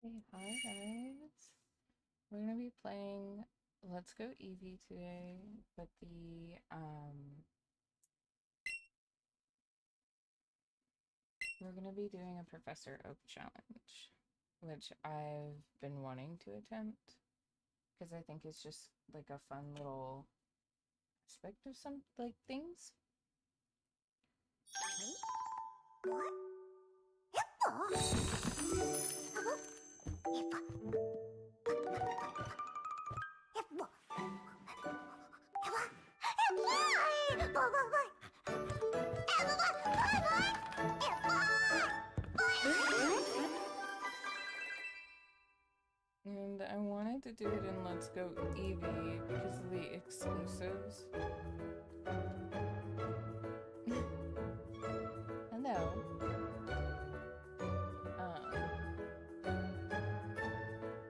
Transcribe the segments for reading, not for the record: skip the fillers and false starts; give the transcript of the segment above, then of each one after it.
Hey, hi guys. We're gonna be playing Let's Go Eevee today, but we're gonna be doing a Professor Oak challenge, which I've been wanting to attempt because I think it's just like a fun little aspect of some like things. And I wanted to do it in Let's Go Eevee because of the exclusives. Hello.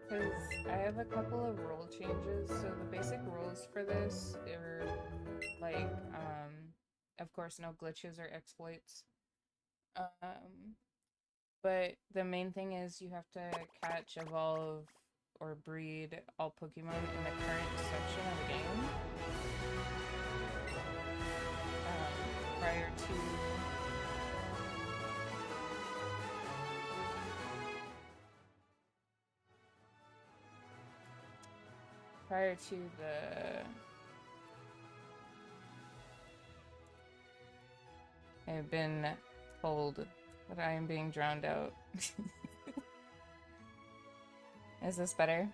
Because I have a couple of rule changes. So the basic rules for this are like, of course, no glitches or exploits. But the main thing is you have to catch, evolve, or breed all Pokemon in the current section of the game. Prior to the I've been told that I am being drowned out. Is this better?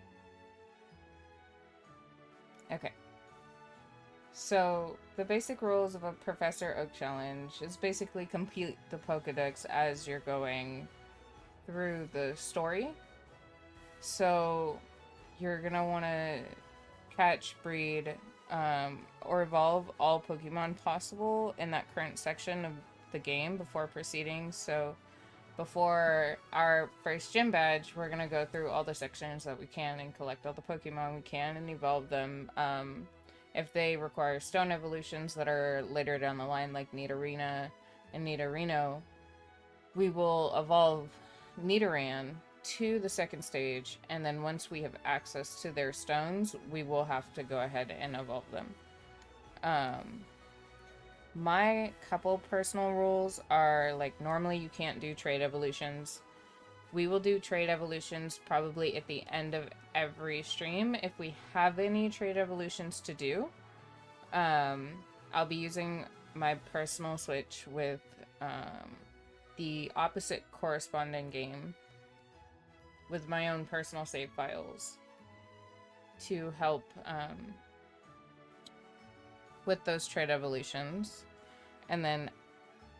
Okay. So, the basic rules of a Professor Oak challenge is basically complete the Pokedex as you're going through the story. So, you're gonna want to catch, breed, or evolve all Pokemon possible in that current section of the game before proceeding. So, before our first gym badge, we're gonna go through all the sections that we can and collect all the Pokemon we can and evolve them. If they require stone evolutions that are later down the line, like Nidorina and Nidorino, we will evolve Nidoran to the second stage, and then once we have access to their stones, we will have to go ahead and evolve them. My couple personal rules are, like, normally you can't do trait evolutions. We will do trait evolutions probably at the end of every stream if we have any trait evolutions to do. I'll be using my personal Switch with the opposite corresponding game with my own personal save files to help with those trait evolutions. And then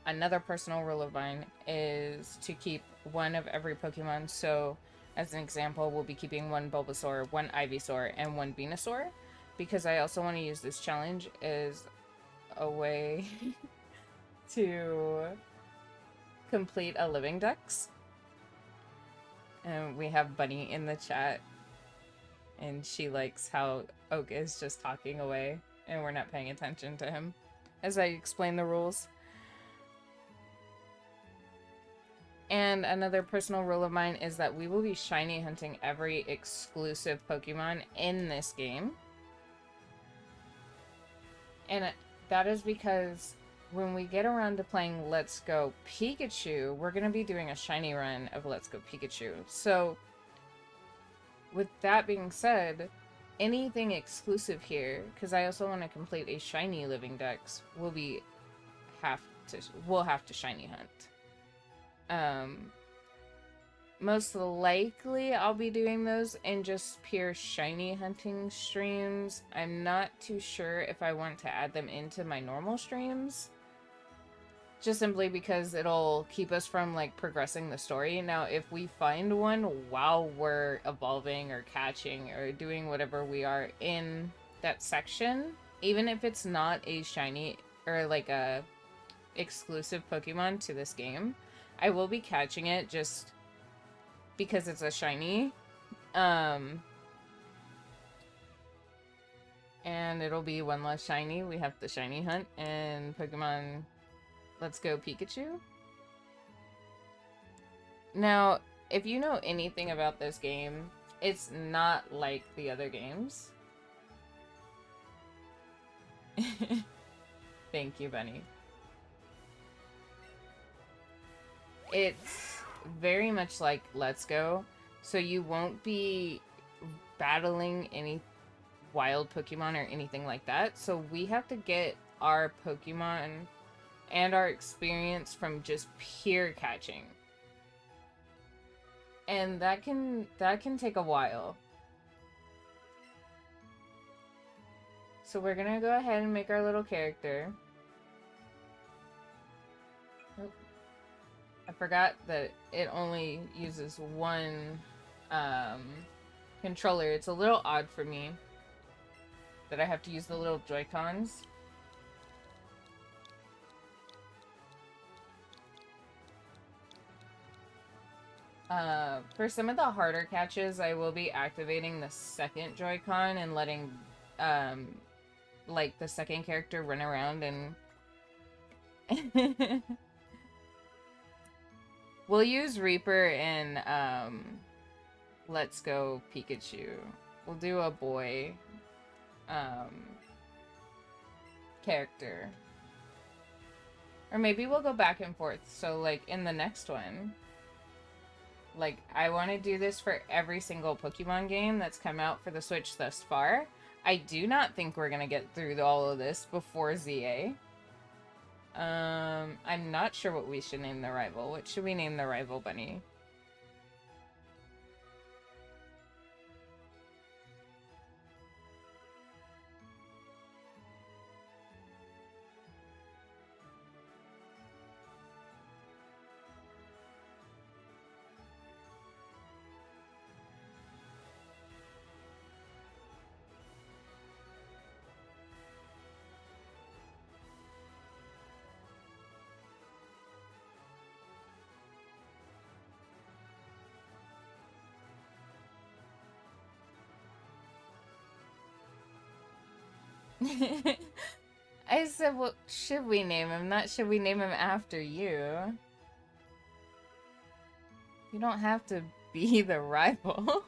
another personal rule of mine is to keep one of every Pokemon. So as an example, we'll be keeping one Bulbasaur, one Ivysaur, and one Venusaur, because I also want to use this challenge as a way to complete a living dex. And we have Bunny in the chat, and she likes how Oak is just talking away and we're not paying attention to him as I explain the rules. And another personal rule of mine is that we will be shiny hunting every exclusive Pokemon in this game. And that is because when we get around to playing Let's Go Pikachu, we're going to be doing a shiny run of Let's Go Pikachu. So, with that being said, anything exclusive here, because I also want to complete a shiny living dex, we'll have to shiny hunt. Most likely I'll be doing those in just pure shiny hunting streams. I'm not too sure if I want to add them into my normal streams, just simply because it'll keep us from, like, progressing the story. Now, if we find one while we're evolving or catching or doing whatever we are in that section, even if it's not a shiny or like a exclusive Pokemon to this game, I will be catching it just because it's a shiny. And it'll be one less shiny we have to shiny hunt in Pokemon Let's Go Pikachu. Now, if you know anything about this game, it's not like the other games. Thank you, Bunny. It's very much like Let's Go, so you won't be battling any wild Pokemon or anything like that. So we have to get our Pokemon and our experience from just pure catching. And that can take a while. So we're gonna go ahead and make our little character. Oh, I forgot that it only uses one controller. It's a little odd for me that I have to use the little Joy-Cons. For some of the harder catches, I will be activating the second Joy-Con and letting, like, the second character run around and... We'll use Reaper and, Let's Go Pikachu. We'll do a boy, character. Or maybe we'll go back and forth, so, like, in the next one... Like, I want to do this for every single Pokemon game that's come out for the Switch thus far. I do not think we're gonna get through all of this before ZA. I'm not sure what we should name the rival. What should we name the rival, Bunny? I said, what should we name him? Not should we name him after you. You don't have to be the rival.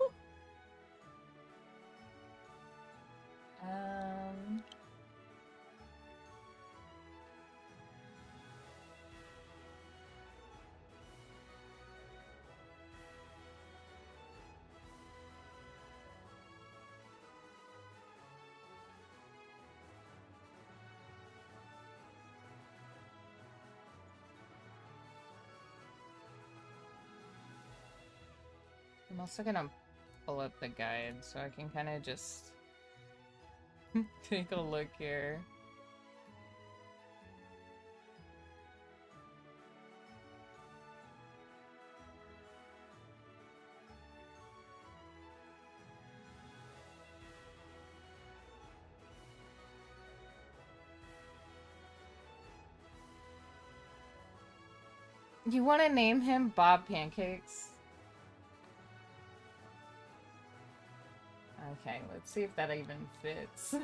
I'm also gonna pull up the guide so I can kind of just take a look here. You want to name him Bob Pancakes? Okay, let's see if that even fits.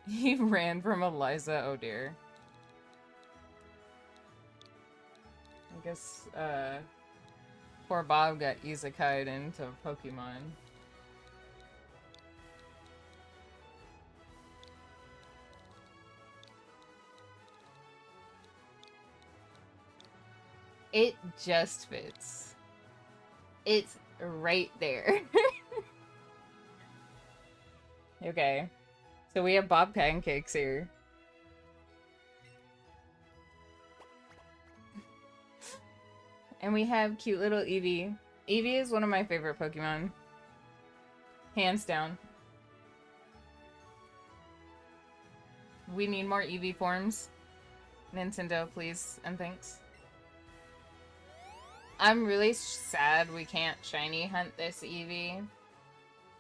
He ran from Eliza, oh dear. I guess, poor Bob got isekai'd into Pokemon. It just fits. It's right there. Okay. So we have Bob Pancakes here. And we have cute little Eevee. Eevee is one of my favorite Pokemon. Hands down. We need more Eevee forms. Nintendo, please, and thanks. I'm really sad we can't shiny hunt this Eevee.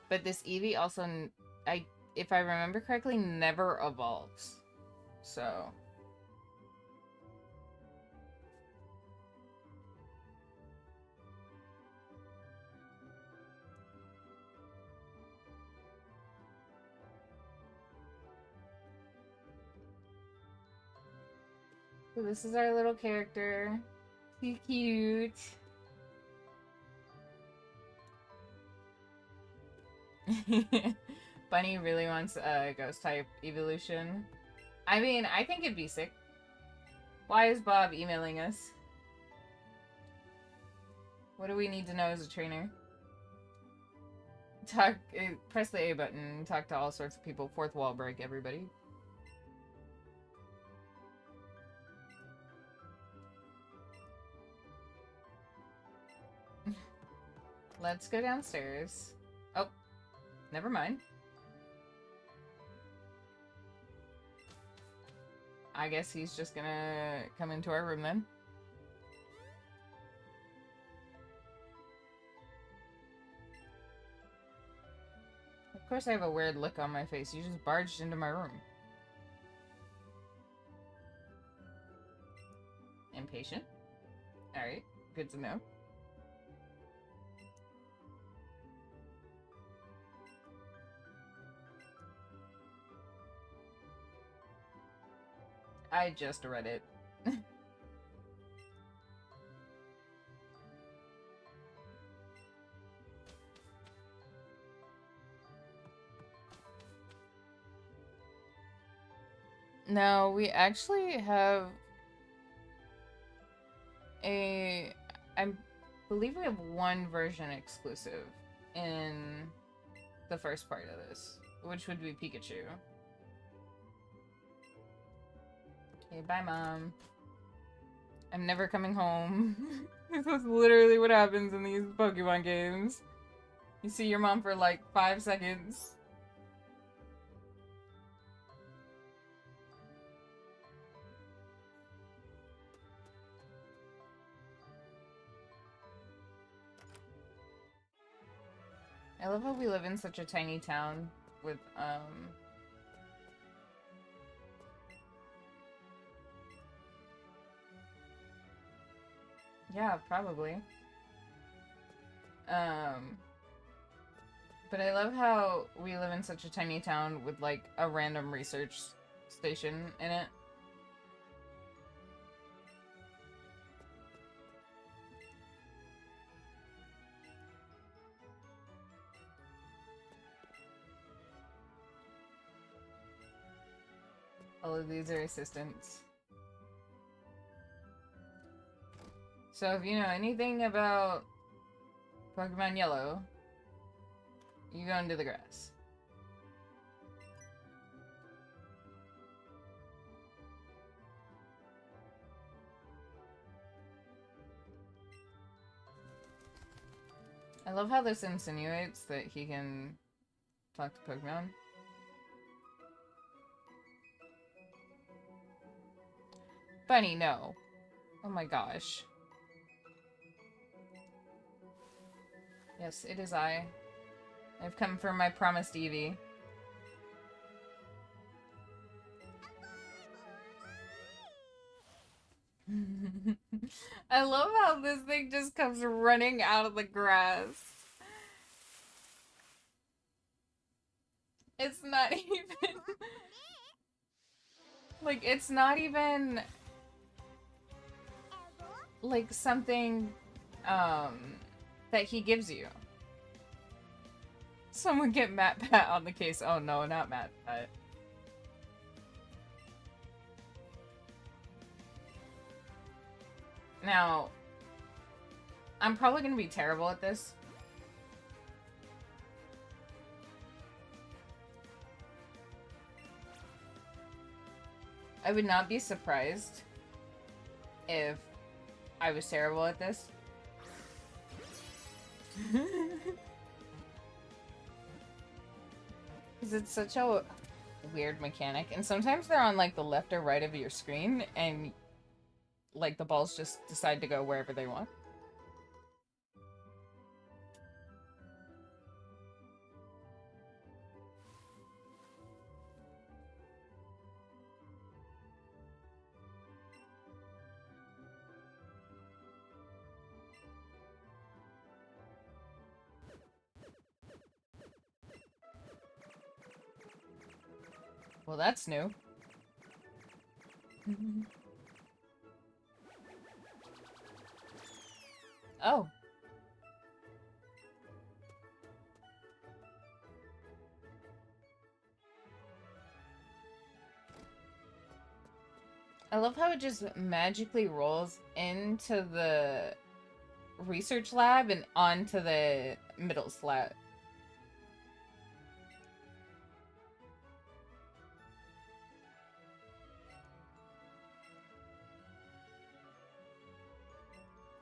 But this Eevee also, if I remember correctly, never evolves. So... So this is our little character. He's cute. Bunny really wants a ghost type evolution. I mean, I think it'd be sick. Why is Bob emailing us? What do we need to know as a trainer? Press the A button, talk to all sorts of people, fourth wall break, everybody. Let's go downstairs. Oh, never mind. I guess he's just gonna come into our room then. Of course I have a weird look on my face. You just barged into my room. Impatient. Alright, good to know. I just read it. No, we actually have I believe we have one version exclusive in the first part of this, which would be Pikachu. Okay, bye, Mom. I'm never coming home. This is literally what happens in these Pokemon games. You see your mom for like 5 seconds. I love how we live in such a tiny town with, yeah, probably. But I love how we live in such a tiny town with, like, a random research station in it. All of these are assistants. So if you know anything about Pokemon Yellow, you go into the grass. I love how this insinuates that he can talk to Pokemon. Bunny, no. Oh my gosh. Yes, it is I. I've come for my promised Eevee. I love how this thing just comes running out of the grass. It's not even... like, it's not even... like, something, that he gives you. Someone get Matt Pat on the case. Oh no, not Matt Pat. Now, I'm probably gonna be terrible at this. I would not be surprised if I was terrible at this. Because it's such a weird mechanic. And sometimes they're on, like, the left or right of your screen, and, like, the balls just decide to go wherever they want. Well, that's new. Oh. I love how it just magically rolls into the research lab and onto the middle slab.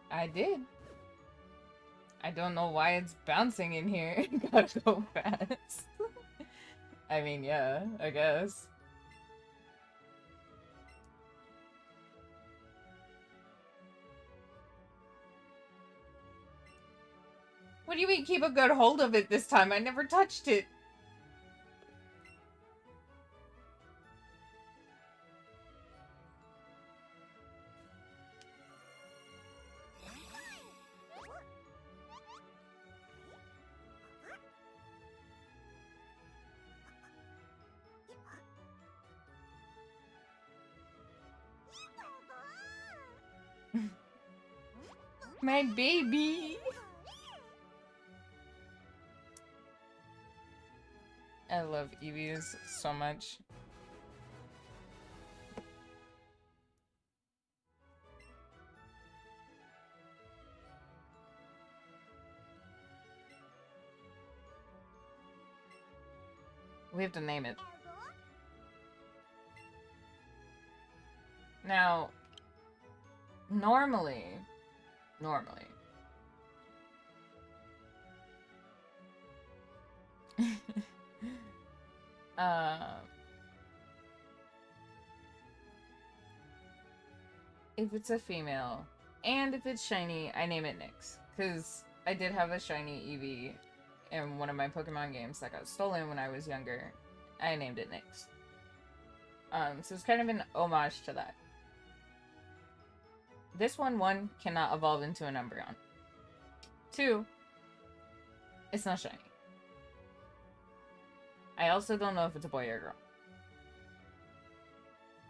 I did. I don't know why it's bouncing in here. It got so fast. I mean, yeah, I guess. What do you mean keep a good hold of it this time? I never touched it. My baby! I love Eevees so much. We have to name it. Now, normally, if it's a female, and if it's shiny, I name it Nyx. Because I did have a shiny Eevee in one of my Pokemon games that got stolen when I was younger. I named it Nyx. So it's kind of an homage to that. This one cannot evolve into an Umbreon. 2, it's not shiny. I also don't know if it's a boy or a girl.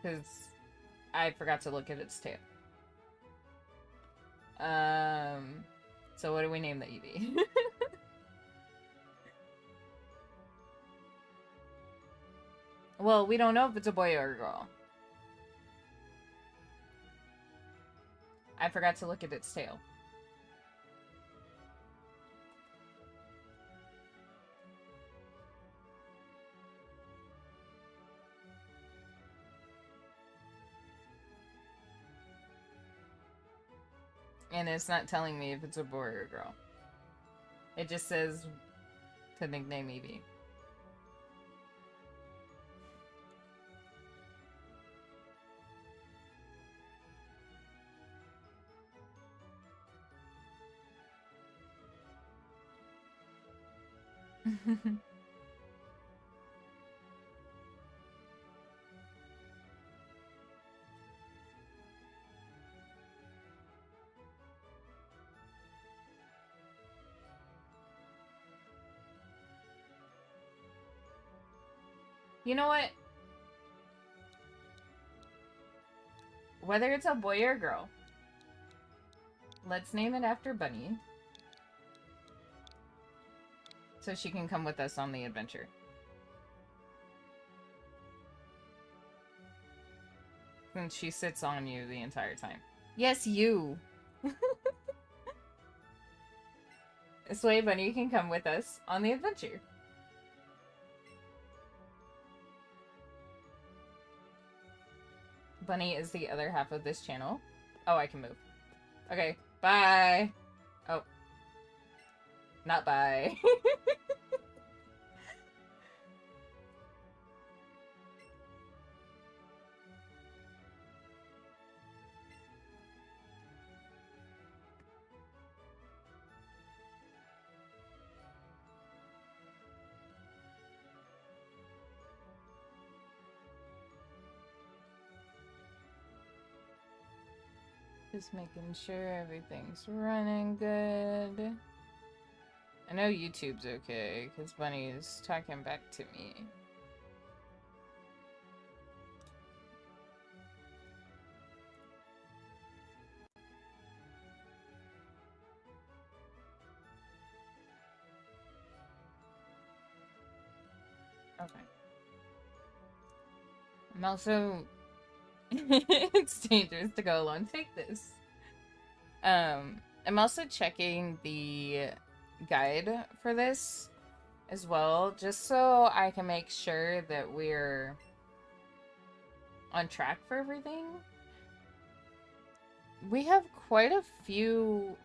Because I forgot to look at its tail. So what do we name the Eevee? Well, we don't know if it's a boy or a girl. I forgot to look at its tail. And it's not telling me if it's a boy or a girl. It just says to nickname Eevee. You know what? Whether it's a boy or a girl, let's name it after Bunny. So she can come with us on the adventure. And she sits on you the entire time. Yes, you! This way Bunny can come with us on the adventure. Bunny is the other half of this channel. Oh, I can move. Okay, bye! Oh. Not bye. Just making sure everything's running good. I know YouTube's okay, because Bunny is talking back to me. Okay. I'm also... it's dangerous to go alone. Take this. I'm also checking the guide for this as well, just so I can make sure that we're on track for everything. We have quite a few,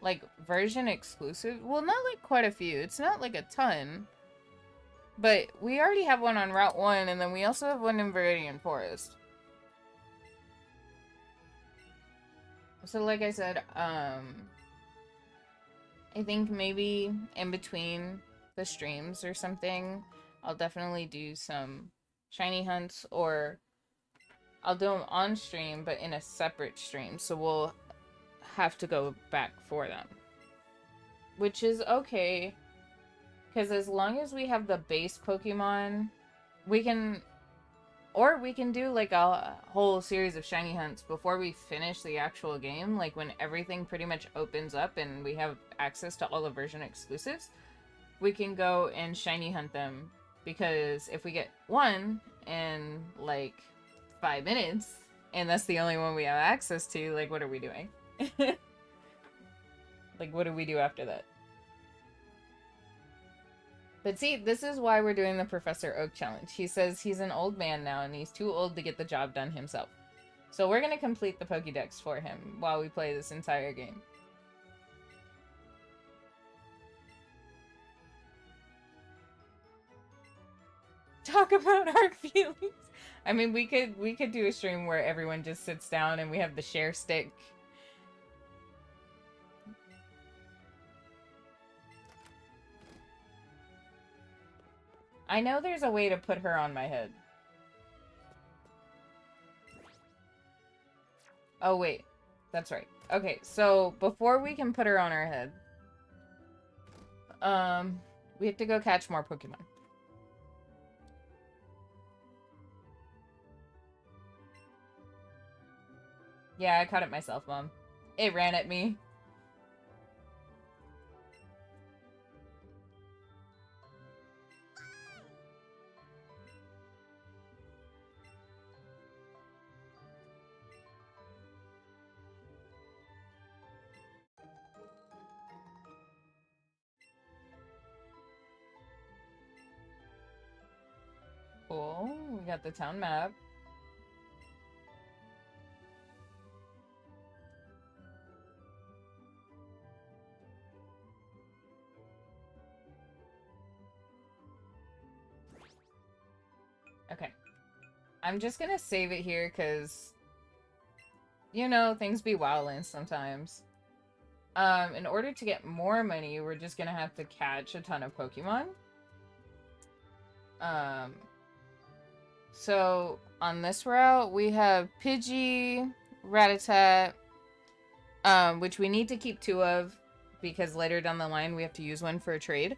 like, version exclusive. Well, not like quite a few. It's not like a ton. But we already have one on Route 1, and then we also have one in Viridian Forest. So like I said, I think maybe in between the streams or something, I'll definitely do some shiny hunts, or I'll do them on stream, but in a separate stream. So we'll have to go back for them. Which is okay. Because as long as we have the base Pokemon, we can... Or we can do like a whole series of shiny hunts before we finish the actual game. Like when everything pretty much opens up and we have access to all the version exclusives, we can go and shiny hunt them. Because if we get one in like 5 minutes, and that's the only one we have access to, like what are we doing? Like what do we do after that? But see, this is why we're doing the Professor Oak challenge. He says he's an old man now and he's too old to get the job done himself. So we're going to complete the Pokédex for him while we play this entire game. Talk about our feelings. I mean, we could do a stream where everyone just sits down and we have the share stick. I know there's a way to put her on my head. Oh, wait. That's right. Okay, so before we can put her on our head, we have to go catch more Pokemon. Yeah, I caught it myself, Mom. It ran at me. Cool. We got the town map. Okay. I'm just gonna save it here because, you know, things be wildin' sometimes. In order to get more money, we're just gonna have to catch a ton of Pokemon. So on this route, we have Pidgey, Rattata, which we need to keep 2 of because later down the line we have to use one for a trade.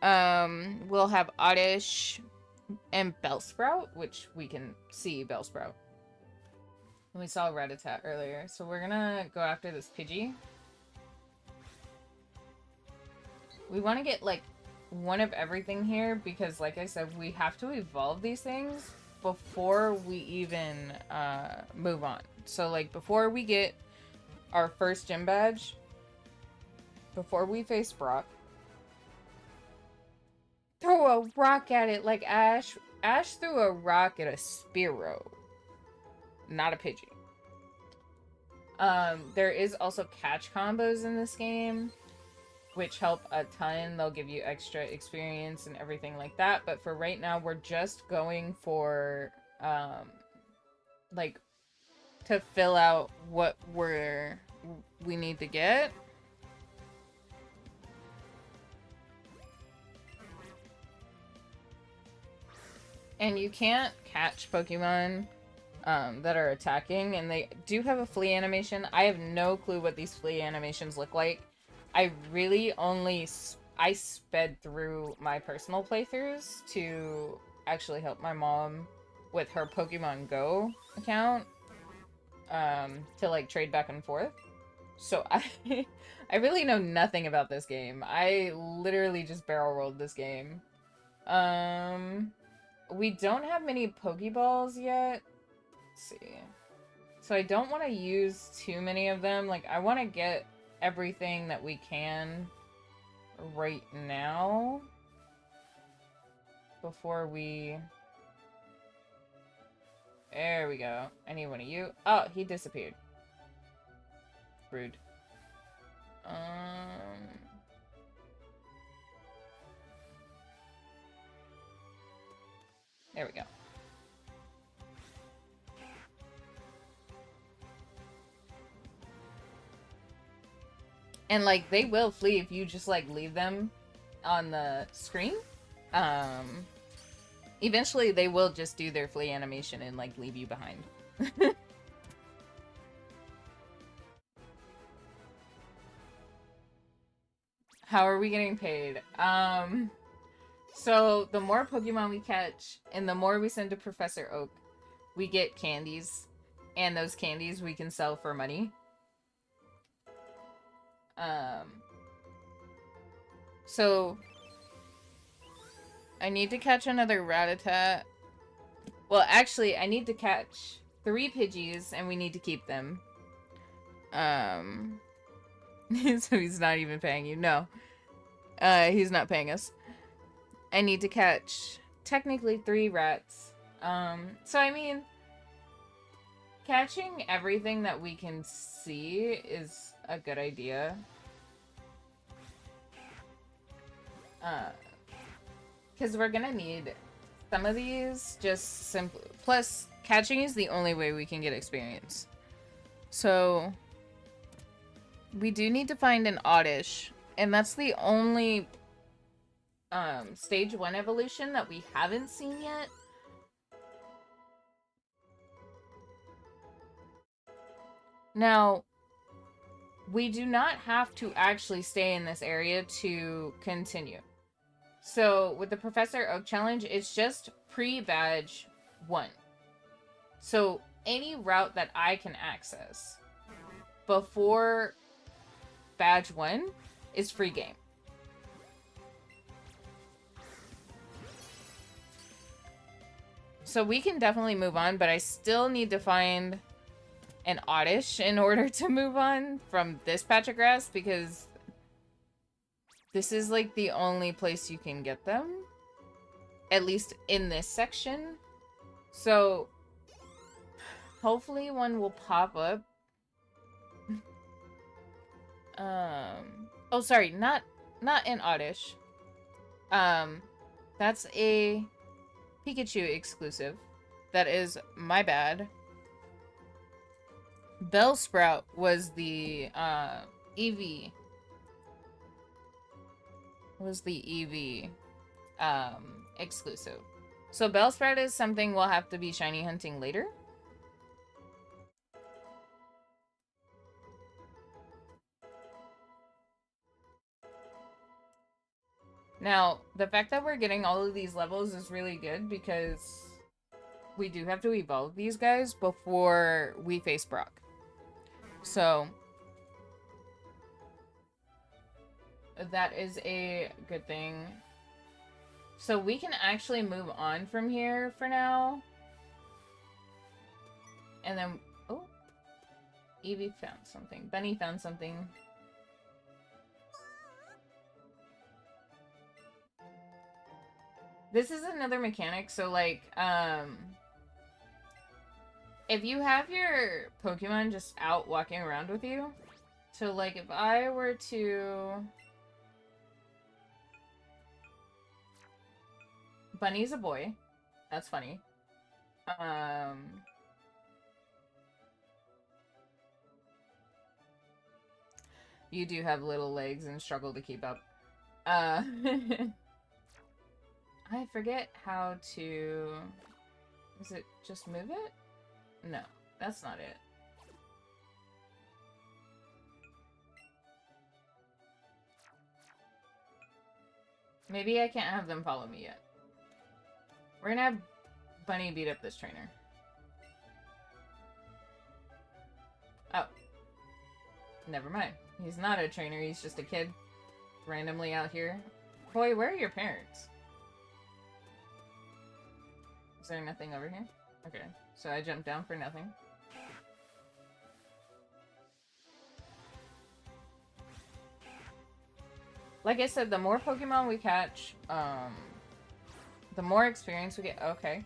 We'll have Oddish and Bellsprout, which we can see Bellsprout. And we saw Rattata earlier, so we're gonna go after this Pidgey. We want to get like one of everything here because, like I said, we have to evolve these things before we even move on. So like before we get our first gym badge, before we face Brock, throw a rock at it like Ash. Ash threw a rock at a Spearow, not a Pidgey. There is also catch combos in this game, which help a ton. They'll give you extra experience and everything like that. But for right now, we're just going for, like, to fill out what we need to get. And you can't catch Pokemon that are attacking, and they do have a flea animation. I have no clue what these flea animations look like. I really only... I sped through my personal playthroughs to actually help my mom with her Pokemon Go account to, like, trade back and forth. So I I really know nothing about this game. I literally just barrel rolled this game. We don't have many Pokeballs yet. Let's see. So I don't want to use too many of them. Like, I want to get everything that we can right now before we... There we go. I need one of you. Oh, he disappeared. Rude. There we go. And, like, they will flee if you just, like, leave them on the screen. Eventually they will just do their flee animation and, like, leave you behind. How are we getting paid? So the more Pokemon we catch and the more we send to Professor Oak, we get candies. And those candies we can sell for money. So I need to catch another Rattata. Well, actually, I need to catch 3 Pidgeys, and we need to keep them. So he's not even paying you. No. He's not paying us. I need to catch, technically, 3 rats. So I mean, catching everything that we can see is a good idea. Because we're gonna need some of these, just simply... Plus, catching is the only way we can get experience. So, we do need to find an Oddish, and that's the only stage 1 evolution that we haven't seen yet. Now, we do not have to actually stay in this area to continue. So, with the Professor Oak Challenge, it's just pre-badge 1. So, any route that I can access before badge 1 is free game. So we can definitely move on, but I still need to find an Oddish in order to move on from this patch of grass, because this is like the only place you can get them, at least in this section. So hopefully one will pop up. Oh, sorry, not an Oddish. That's a Pikachu exclusive. That is my bad. Bellsprout was the Eevee. Exclusive. So Bellsprout is something we'll have to be shiny hunting later. Now, the fact that we're getting all of these levels is really good because we do have to evolve these guys before we face Brock. So that is a good thing. So we can actually move on from here for now. And then, oh, Eevee found something. Bunny found something. This is another mechanic, so like, if you have your Pokemon just out walking around with you, so like if I were to... Bunny's a boy. That's funny. You do have little legs and struggle to keep up. I forget how to... Is it just move it? No, that's not it. Maybe I can't have them follow me yet. We're gonna have Bunny beat up this trainer. Oh. Never mind. He's not a trainer, he's just a kid. Randomly out here. Boy, where are your parents? Is there nothing over here? Okay, so I jumped down for nothing. Like I said, the more Pokemon we catch, the more experience we get. Okay.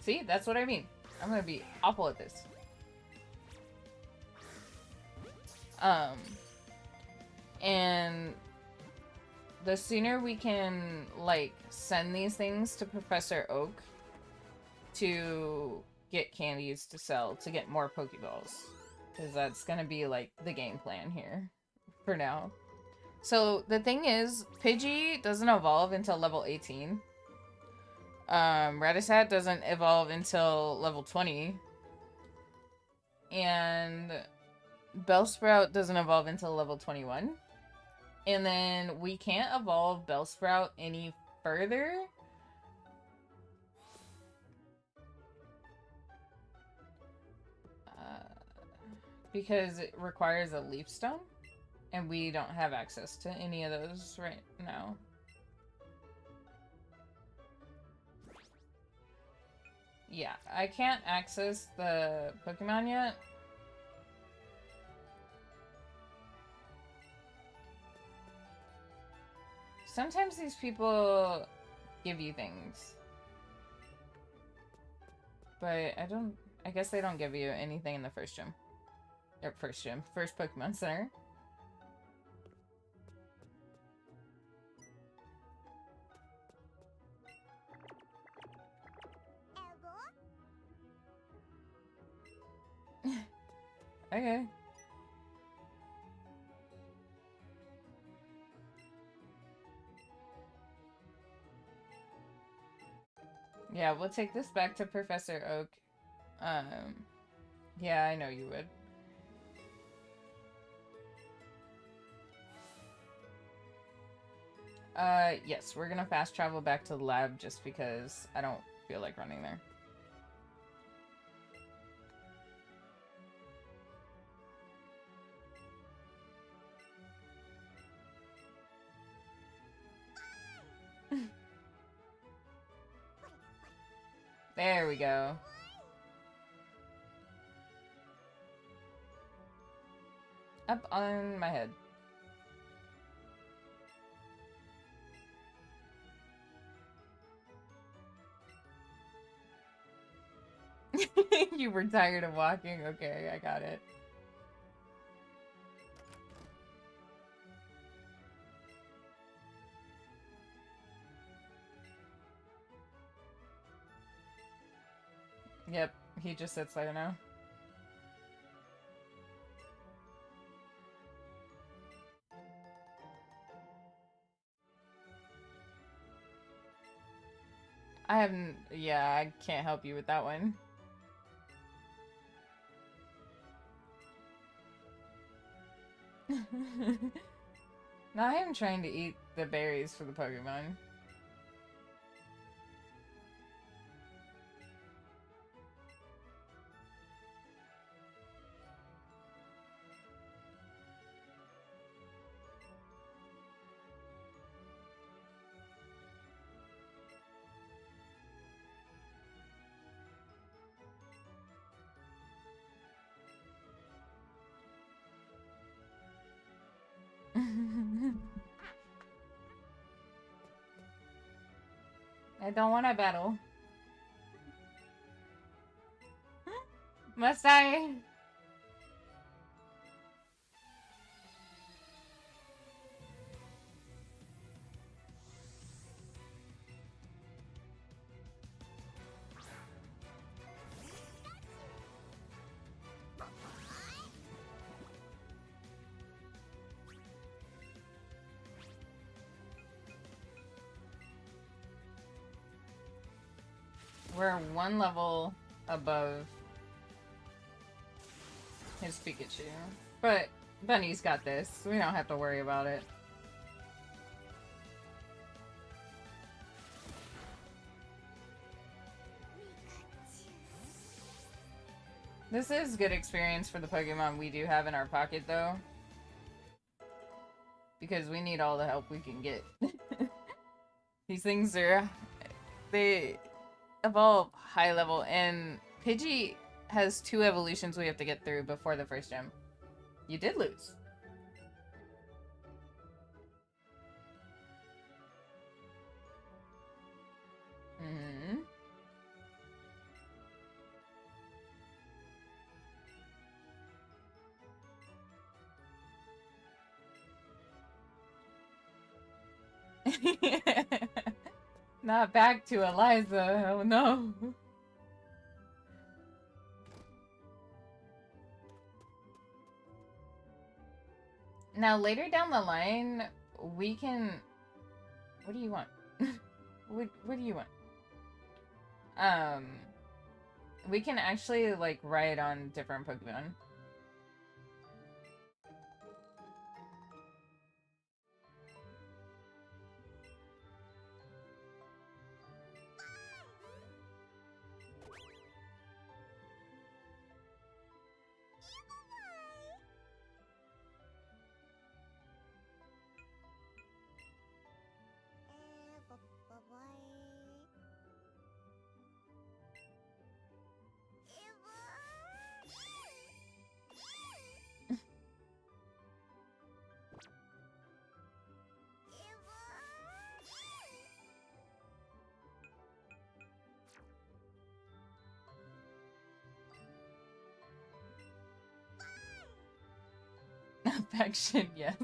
See? That's what I mean. I'm gonna be awful at this. And the sooner we can, like, send these things to Professor Oak to get candies to sell, to get more Pokeballs. Because that's gonna be, like, the game plan here. For now. So, the thing is, Pidgey doesn't evolve until level 18. Rattata doesn't evolve until level 20. And Bellsprout doesn't evolve until level 21. And then we can't evolve Bellsprout any further. Because it requires a Leaf Stone. And we don't have access to any of those right now. Yeah, I can't access the Pokemon yet. Sometimes these people give you things. But I guess they don't give you anything in the first gym. Or first Pokemon Center. Okay. Yeah, we'll take this back to Professor Oak. Yeah, I know you would. Yes, we're gonna fast travel back to the lab just because I don't feel like running there. There we go. Up on my head. You were tired of walking? Okay, I got it. Yep, he just sits there now. I haven't... Yeah, I can't help you with that one. No, I am trying to eat the berries for the Pokemon. I don't want to battle. Must I? We're one level above his Pikachu. But Bunny's got this. We don't have to worry about it. This is good experience for the Pokemon we do have in our pocket, though. because we need all the help we can get. These things are... They evolve high level, and Pidgey has 2 evolutions we have to get through before the first gym. You did lose. Mm-hmm. Not back to Eliza. Oh no. Now later down the line, we can... What do you want? What do you want? We can actually like ride on different Pokemon. Affection, yes.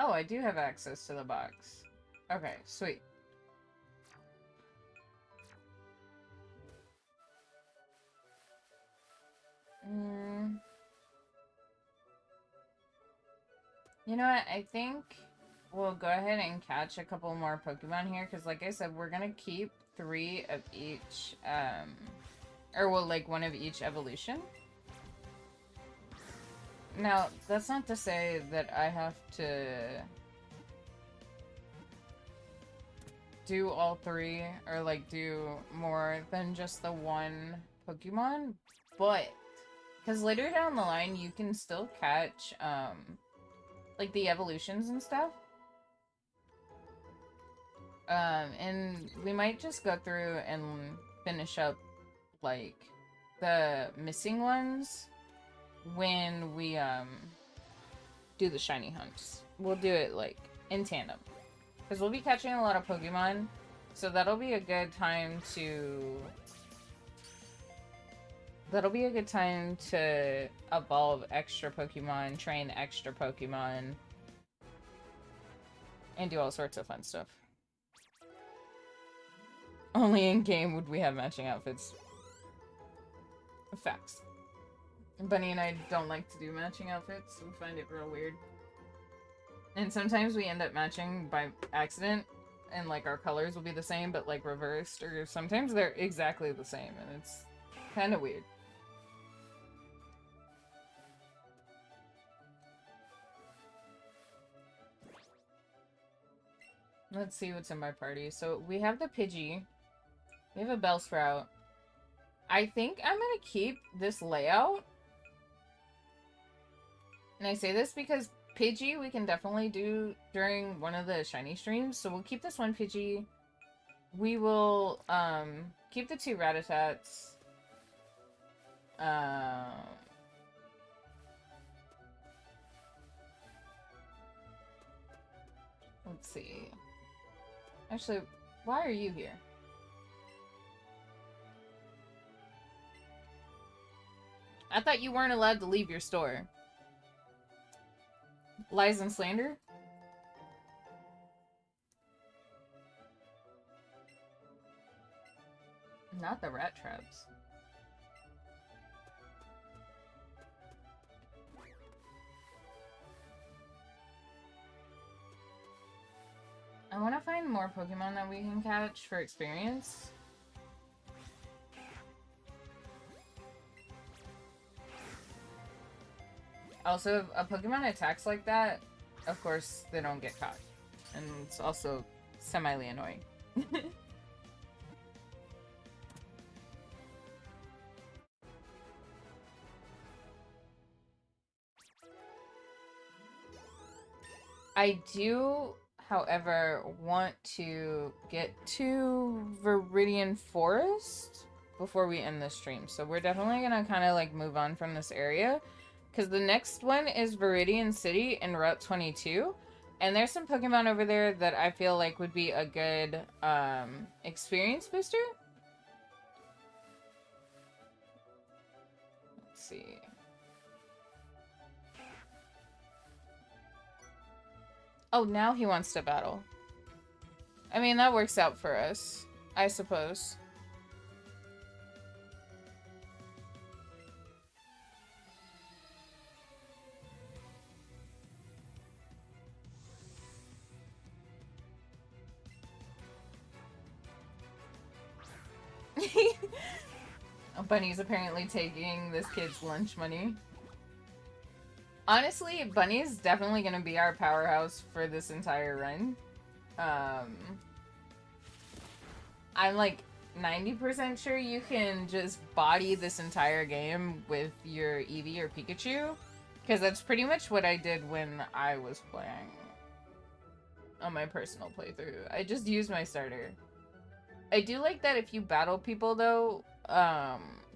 Oh, I do have access to the box. Okay, sweet. You know what? I think we'll go ahead and catch a couple more Pokemon here, because like I said, we're gonna keep 3 of each, or well, like 1 of each evolution. Now, that's not to say that I have to do all 3, or like do more than just the 1 Pokemon, but because later down the line you can still catch like the evolutions and stuff, and we might just go through and finish up like the missing ones when we do the shiny hunts. We'll do it like in tandem, because we'll be catching a lot of Pokemon, so that'll be a good time to evolve extra Pokemon, train extra Pokemon, and do all sorts of fun stuff. Only in game would we have matching outfits. Facts. Bunny and I don't like to do matching outfits. We find it real weird. And sometimes we end up matching by accident, and like our colors will be the same but like reversed, or sometimes they're exactly the same, and it's kind of weird. Let's see what's in my party. So we have the Pidgey. We have a Bellsprout. I think I'm gonna keep this layout. And I say this because Pidgey we can definitely do during one of the shiny streams. So we'll keep this one Pidgey. We will keep the 2 Rattatas. Let's see. Actually, why are you here? I thought you weren't allowed to leave your store. Lies and slander? Not the rat traps. I want to find more Pokemon that we can catch for experience. Also, if a Pokemon attacks like that, of course, they don't get caught. And it's also semi annoying. I do, however, want to get to Viridian Forest before we end the stream. So we're definitely gonna kind of like move on from this area. Because the next one is Viridian City in Route 22. And there's some Pokemon over there that I feel like would be a good experience booster. Let's see. Oh, now he wants to battle. I mean, that works out for us, I suppose. Bunny's apparently taking this kid's lunch money. Honestly, Bunny's definitely gonna be our powerhouse for this entire run. I'm like 90% sure you can just body this entire game with your Eevee or Pikachu. Because that's pretty much what I did when I was playing on my personal playthrough. I just used my starter. I do like that if you battle people, though,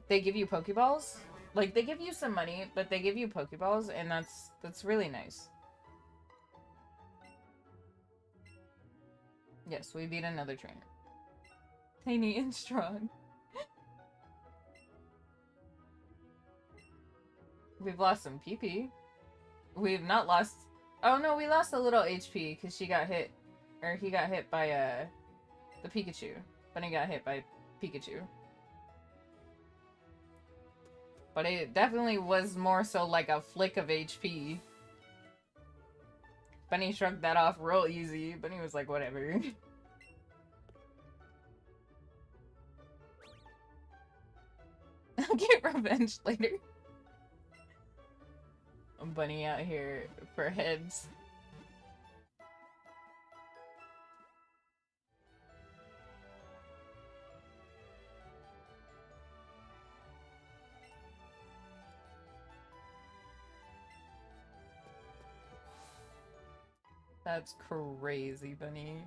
they give you Pokeballs. Like, they give you some money, but they give you Pokeballs, and that's really nice. Yes, we beat another trainer. Tiny and strong. We've lost some PP. We've not lost... Oh, no, we lost a little HP, because she got hit... Or he got hit by, the Pikachu. Bunny got hit by Pikachu. But it definitely was more so like a flick of HP. Bunny shrugged that off real easy. Bunny was like, whatever. I'll get revenge later. Bunny out here for heads. That's crazy, Bunny.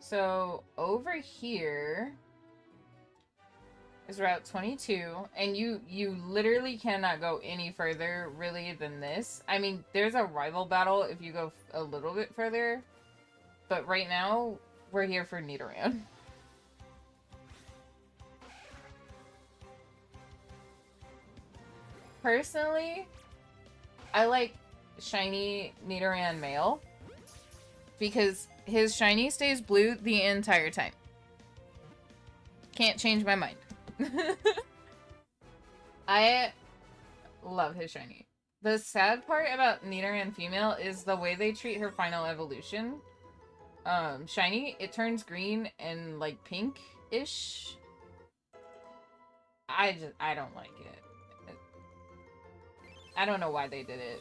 So, over here is Route 22, and you literally cannot go any further, really, than this. I mean, there's a rival battle if you go a little bit further, but right now, we're here for Nidoran. Personally, I like shiny Nidoran male, because his shiny stays blue the entire time. Can't change my mind. I love his shiny. The sad part about Nidoran female is the way they treat her final evolution. Shiny, it turns green and like pink-ish. I don't like it. I don't know why they did it.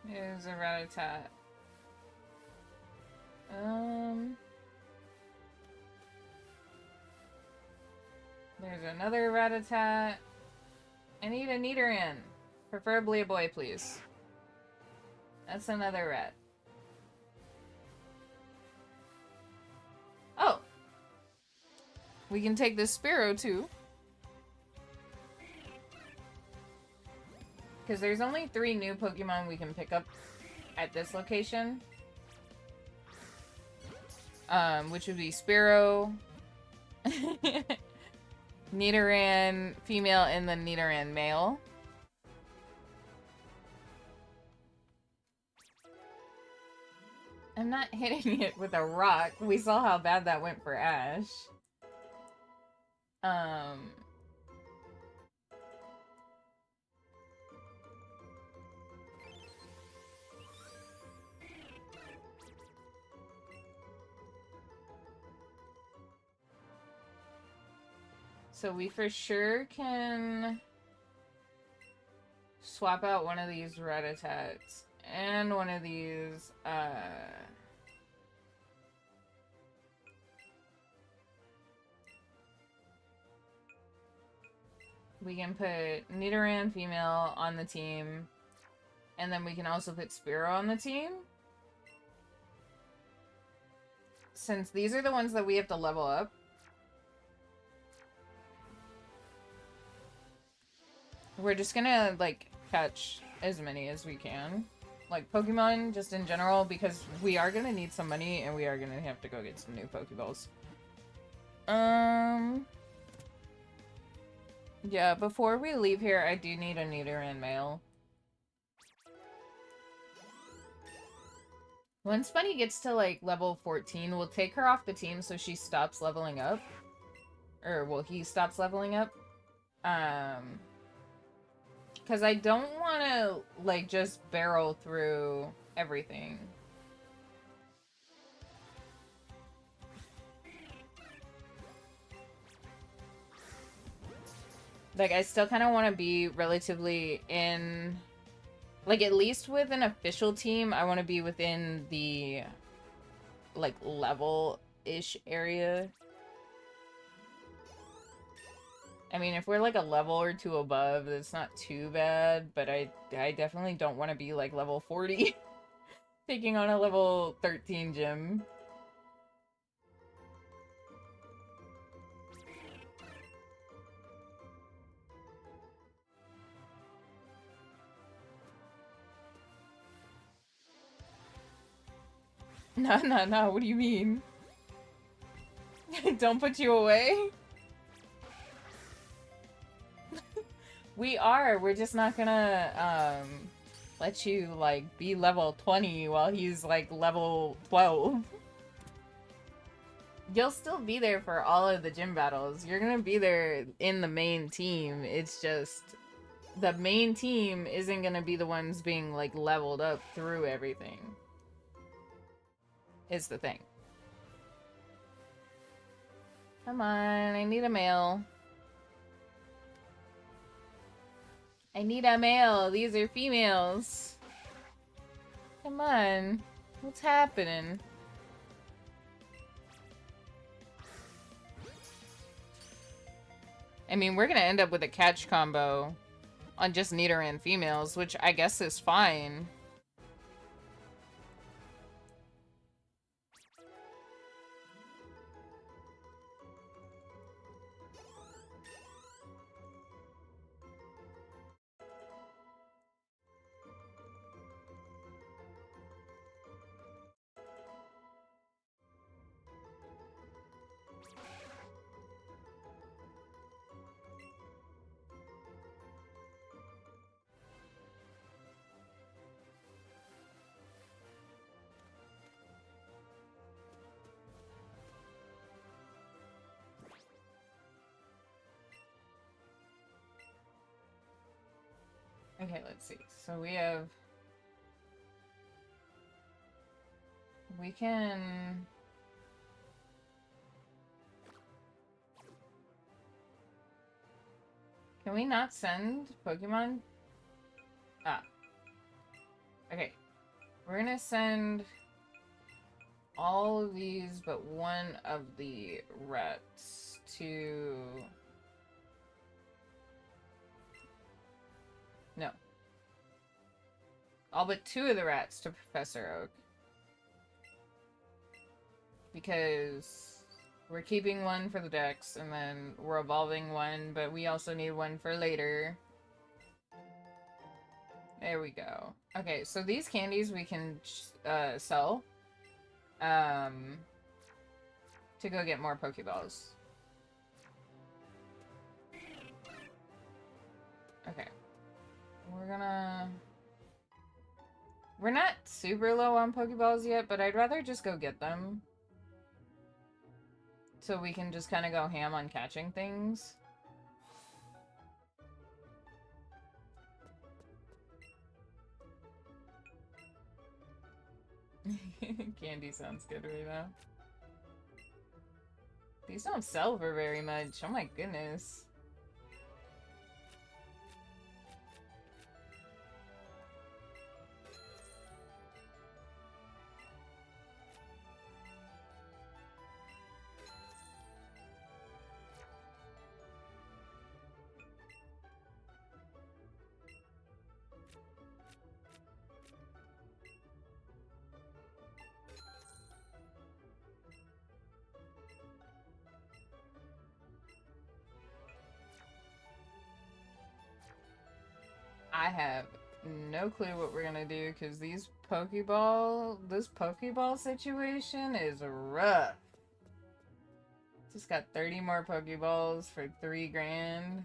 There's a Rattata. There's another Rattata. I need a Nidoran. Preferably a boy, please. That's another rat. Oh! We can take this Spearow, too. Because there's only 3 new Pokemon we can pick up at this location. Which would be Spearow, Nidoran female and then Nidoran male. I'm not hitting it with a rock. We saw how bad that went for Ash. So we for sure can swap out one of these Rattatas and one of these, we can put Nidoran female on the team, and then we can also put Spearow on the team. Since these are the ones that we have to level up. We're just gonna, like, catch as many as we can. Like, Pokemon, just in general, because we are gonna need some money, and we are gonna have to go get some new Pokeballs. Yeah, before we leave here, I do need a Nidoran male. Once Bunny gets to, like, level 14, we'll take her off the team so she stops leveling up. Or, well, he stops leveling up. Because I don't want to, like, just barrel through everything. Like, I still kind of want to be relatively in... Like, at least with an official team, I want to be within the, like, level-ish area. I mean, if we're, like, a level or two above, it's not too bad, but I definitely don't want to be, like, level 40. Taking on a level 13 gym. No, what do you mean? Don't put you away? We're just not gonna, let you, like, be level 20 while he's, like, level 12. You'll still be there for all of the gym battles. You're gonna be there in the main team. It's just... The main team isn't gonna be the ones being, like, leveled up through everything. Is the thing. Come on, I need a male. I need a male. These are females. Come on. What's happening? I mean, we're gonna end up with a catch combo on just Nidoran females, which I guess is fine. Okay, let's see. So we have... We can... Can we not send Pokemon? Ah. Okay. We're gonna send all of these but one of the rats to... No. All but two of the rats to Professor Oak. Because we're keeping one for the dex, and then we're evolving one, but we also need one for later. There we go. Okay, so these candies we can sell to go get more Pokeballs. Okay. We're not super low on Pokeballs yet, but I'd rather just go get them. So we can just kind of go ham on catching things. Candy sounds good right now. These don't sell for very much. Oh my goodness. I have no clue what we're gonna do because this Pokeball situation is rough. Just got 30 more Pokeballs for 3 grand.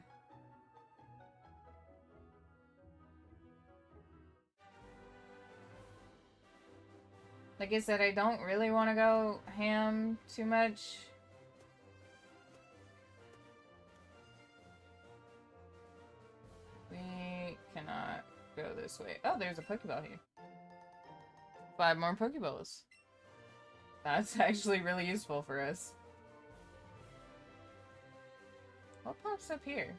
Like I said, I don't really want to go ham too much. We cannot go this way. Oh, there's a Pokeball here. 5 more Pokeballs. That's actually really useful for us. What pops up here?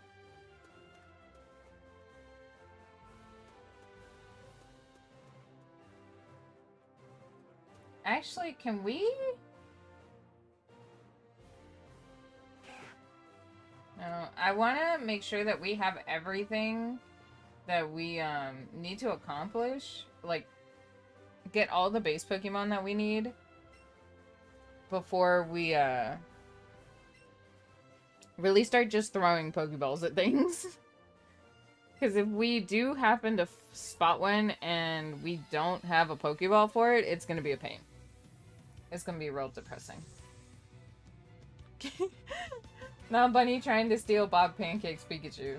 Actually, can we? No, I want to make sure that we have everything that we need to accomplish. Like, get all the base Pokemon that we need before we really start just throwing Pokeballs at things. Because if we do happen to spot one and we don't have a Pokeball for it, it's going to be a pain. It's going to be real depressing. Now Bunny trying to steal Bob Pancake's Pikachu.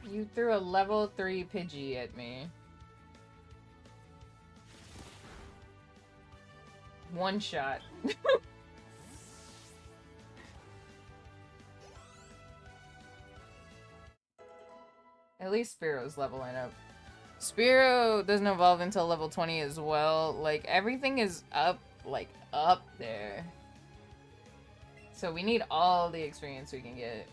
You threw a level 3 Pidgey at me. One shot. At least Spearo's leveling up. Spearow doesn't evolve until level 20 as well. Like, everything is up, like, up there. So we need all the experience we can get.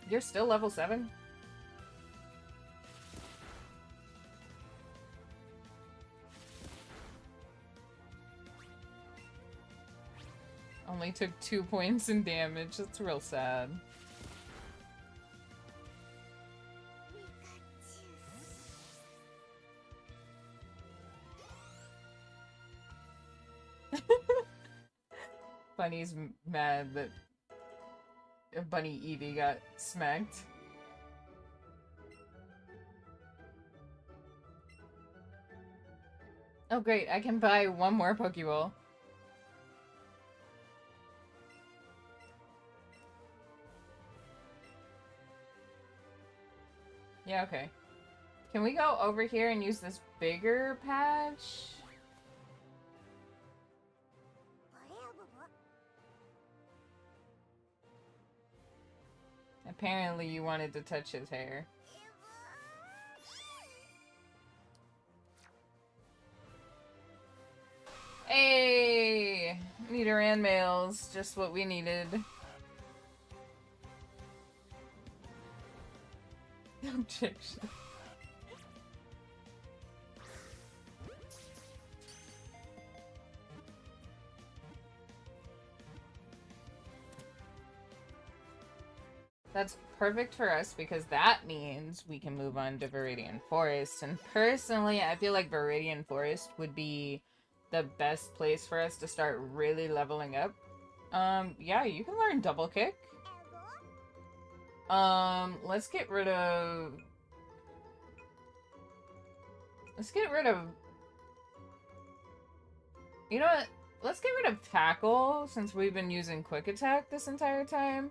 You're still level 7? Only took 2 points in damage. That's real sad. Bunny's mad that Bunny Eevee got smacked. Oh great, I can buy one more Pokeball. Yeah, okay. Can we go over here and use this bigger patch? Apparently you wanted to touch his hair. Hey! Nidoran males, just what we needed. Objection. That's perfect for us because that means we can move on to Viridian Forest. And personally, I feel like Viridian Forest would be the best place for us to start really leveling up. Yeah, you can learn Double Kick. Let's get rid of Let's get rid of... You know what? Let's get rid of Tackle, since we've been using Quick Attack this entire time.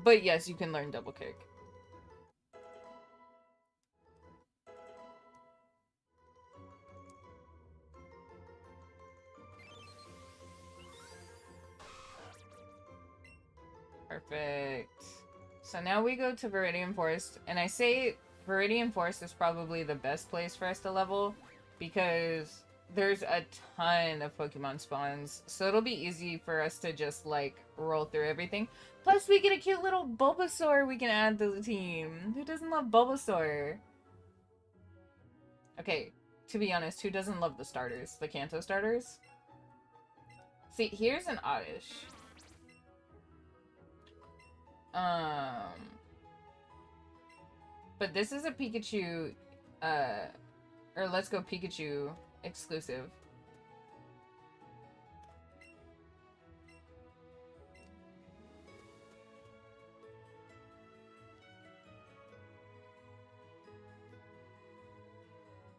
But yes, you can learn Double Kick. Perfect. So now we go to Viridian Forest, and I say Viridian Forest is probably the best place for us to level, because there's a ton of Pokemon spawns, so it'll be easy for us to just, like, roll through everything. Plus, we get a cute little Bulbasaur we can add to the team. Who doesn't love Bulbasaur? Okay, to be honest, who doesn't love the starters? The Kanto starters? See, here's an Oddish. But this is a Pikachu, or Let's Go Pikachu exclusive.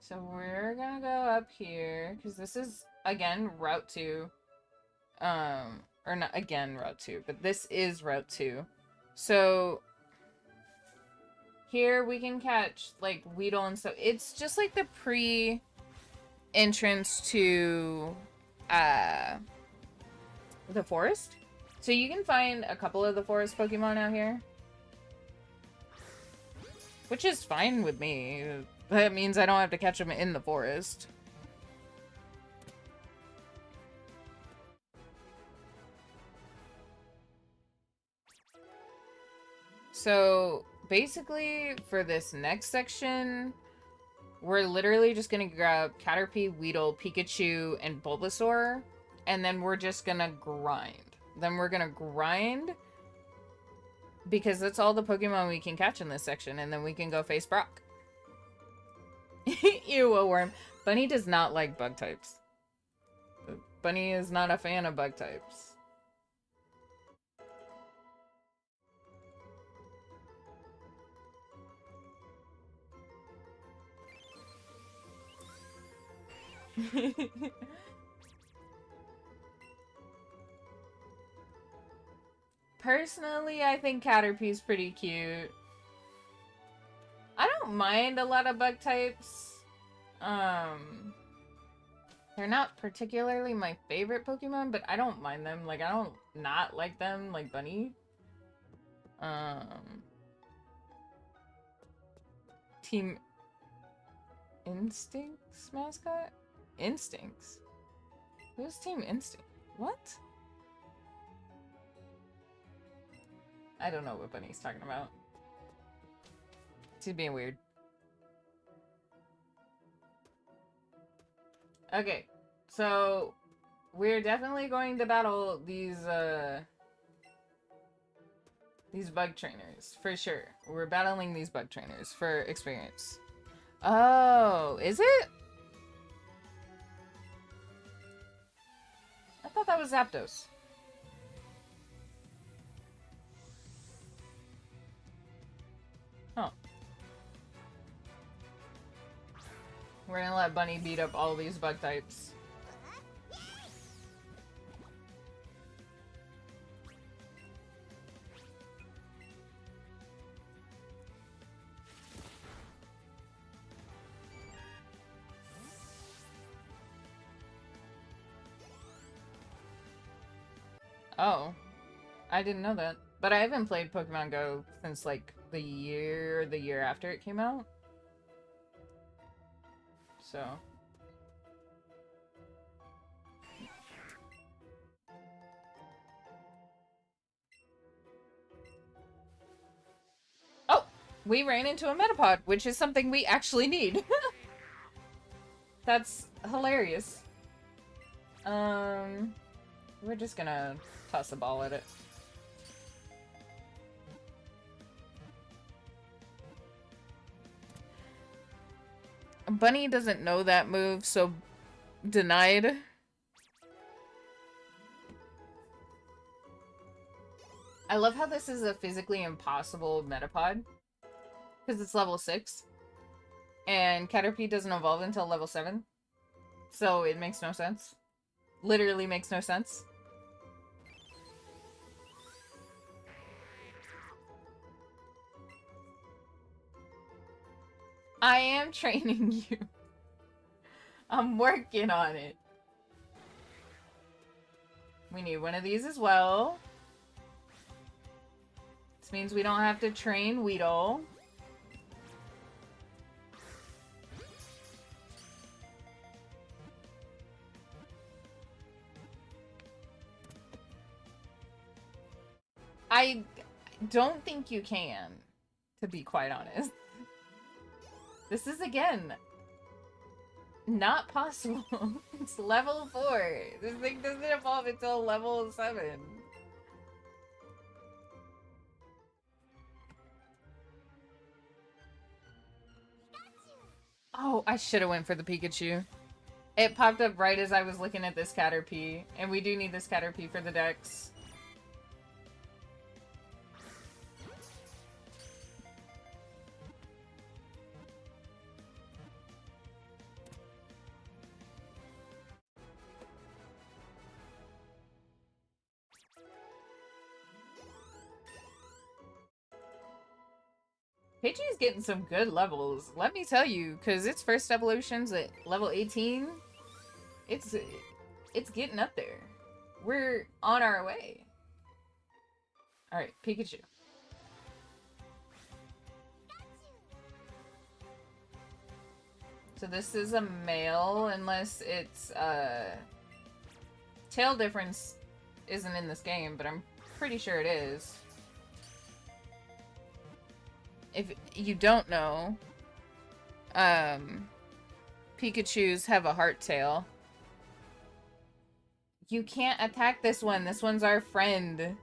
So we're gonna go up here, because this is, again, Route 2. Or not, again, Route 2, but this is Route 2. So, here we can catch, like, Weedle and stuff. It's just, like, the pre-entrance to, the forest. So you can find a couple of the forest Pokemon out here. Which is fine with me. That means I don't have to catch them in the forest. So, basically, for this next section, we're literally just gonna grab Caterpie, Weedle, Pikachu, and Bulbasaur, and then we're just gonna grind. Then we're gonna grind, because that's all the Pokemon we can catch in this section, and then we can go face Brock. Ew, a worm. Bunny does not like bug types. Bunny is not a fan of bug types. Personally, I think Caterpie's pretty cute. I don't mind a lot of bug types. They're not particularly my favorite Pokemon, but I don't mind them. Like, I don't not like them, like Bunny. Team Instinct's mascot? Instincts? Who's Team Instinct? What? I don't know what Bunny's talking about. She's being weird. Okay, so we're definitely going to battle these bug trainers, for sure. We're battling these bug trainers for experience. Oh, is it? I thought that was Zapdos. Huh. We're gonna let Bunny beat up all these bug types. Oh. I didn't know that. But I haven't played Pokemon Go since, like, the year after it came out. So. Oh! We ran into a Metapod, which is something we actually need. That's hilarious. We're just gonna toss a ball at it. Bunny doesn't know that move, so denied. I love how this is a physically impossible Metapod. Because it's level 6. And Caterpie doesn't evolve until level 7. So it makes no sense. Literally makes no sense. I am training you. I'm working on it. We need one of these as well. This means we don't have to train Weedle. I don't think you can, to be quite honest. This is, again, not possible. It's level 4. This thing doesn't evolve until level 7. Oh, I should have went for the Pikachu. It popped up right as I was looking at this Caterpie, and we do need this Caterpie for the dex. Pidgey's getting some good levels, let me tell you, because its first evolution's at level 18. It's getting up there. We're on our way. Alright, Pikachu. So this is a male, unless it's, tail difference isn't in this game, but I'm pretty sure it is. If you don't know, Pikachus have a heart tail. You can't attack this one. This one's our friend.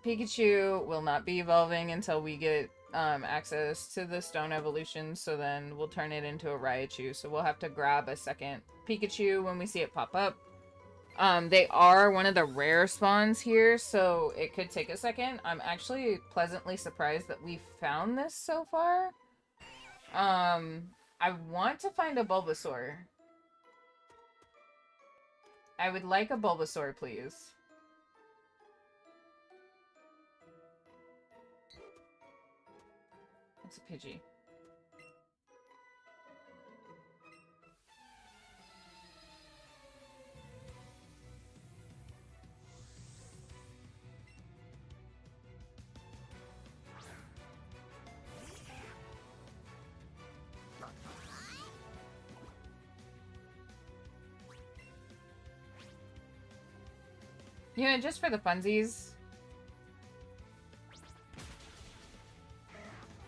Pikachu will not be evolving until we get access to the stone evolution, so then we'll turn it into a Raichu. So we'll have to grab a second Pikachu when we see it pop up. They are one of the rare spawns here, so it could take a second. I'm actually pleasantly surprised that we found this so far. I want to find a Bulbasaur. I would like a Bulbasaur, please. It's a Pidgey. You know, just for the funsies.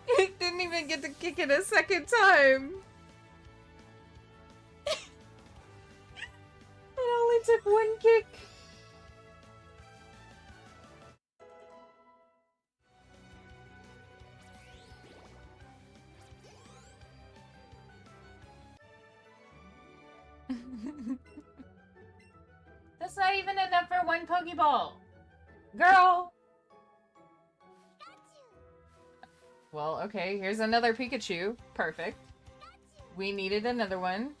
It didn't even get to kick it a second time. It only took one kick. That's not even enough for one Pokeball. Girl! Well, okay, here's another Pikachu. Perfect. We needed another one.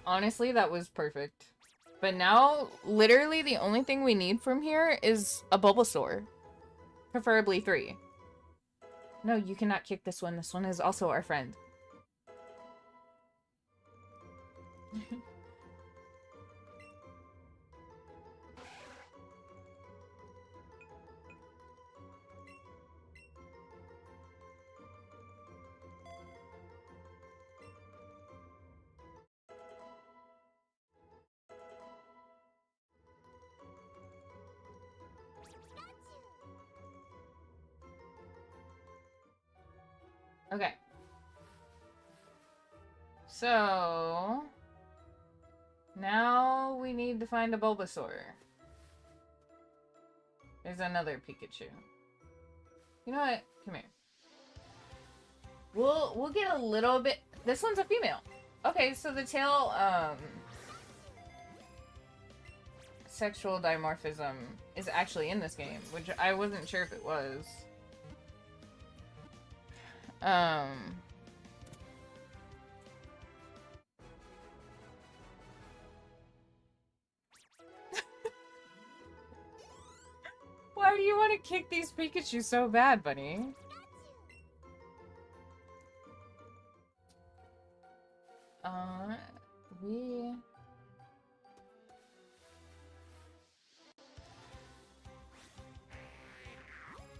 Honestly, that was perfect. But now, literally the only thing we need from here is a Bulbasaur. Preferably 3. No, you cannot kick this one. This one is also our friend. Okay. So... now we need to find a Bulbasaur. There's another Pikachu. You know what? Come here. We'll get a little bit. This one's a female. Okay, so the tail sexual dimorphism is actually in this game, which I wasn't sure if it was. Why do you want to kick these Pikachu so bad, buddy? We...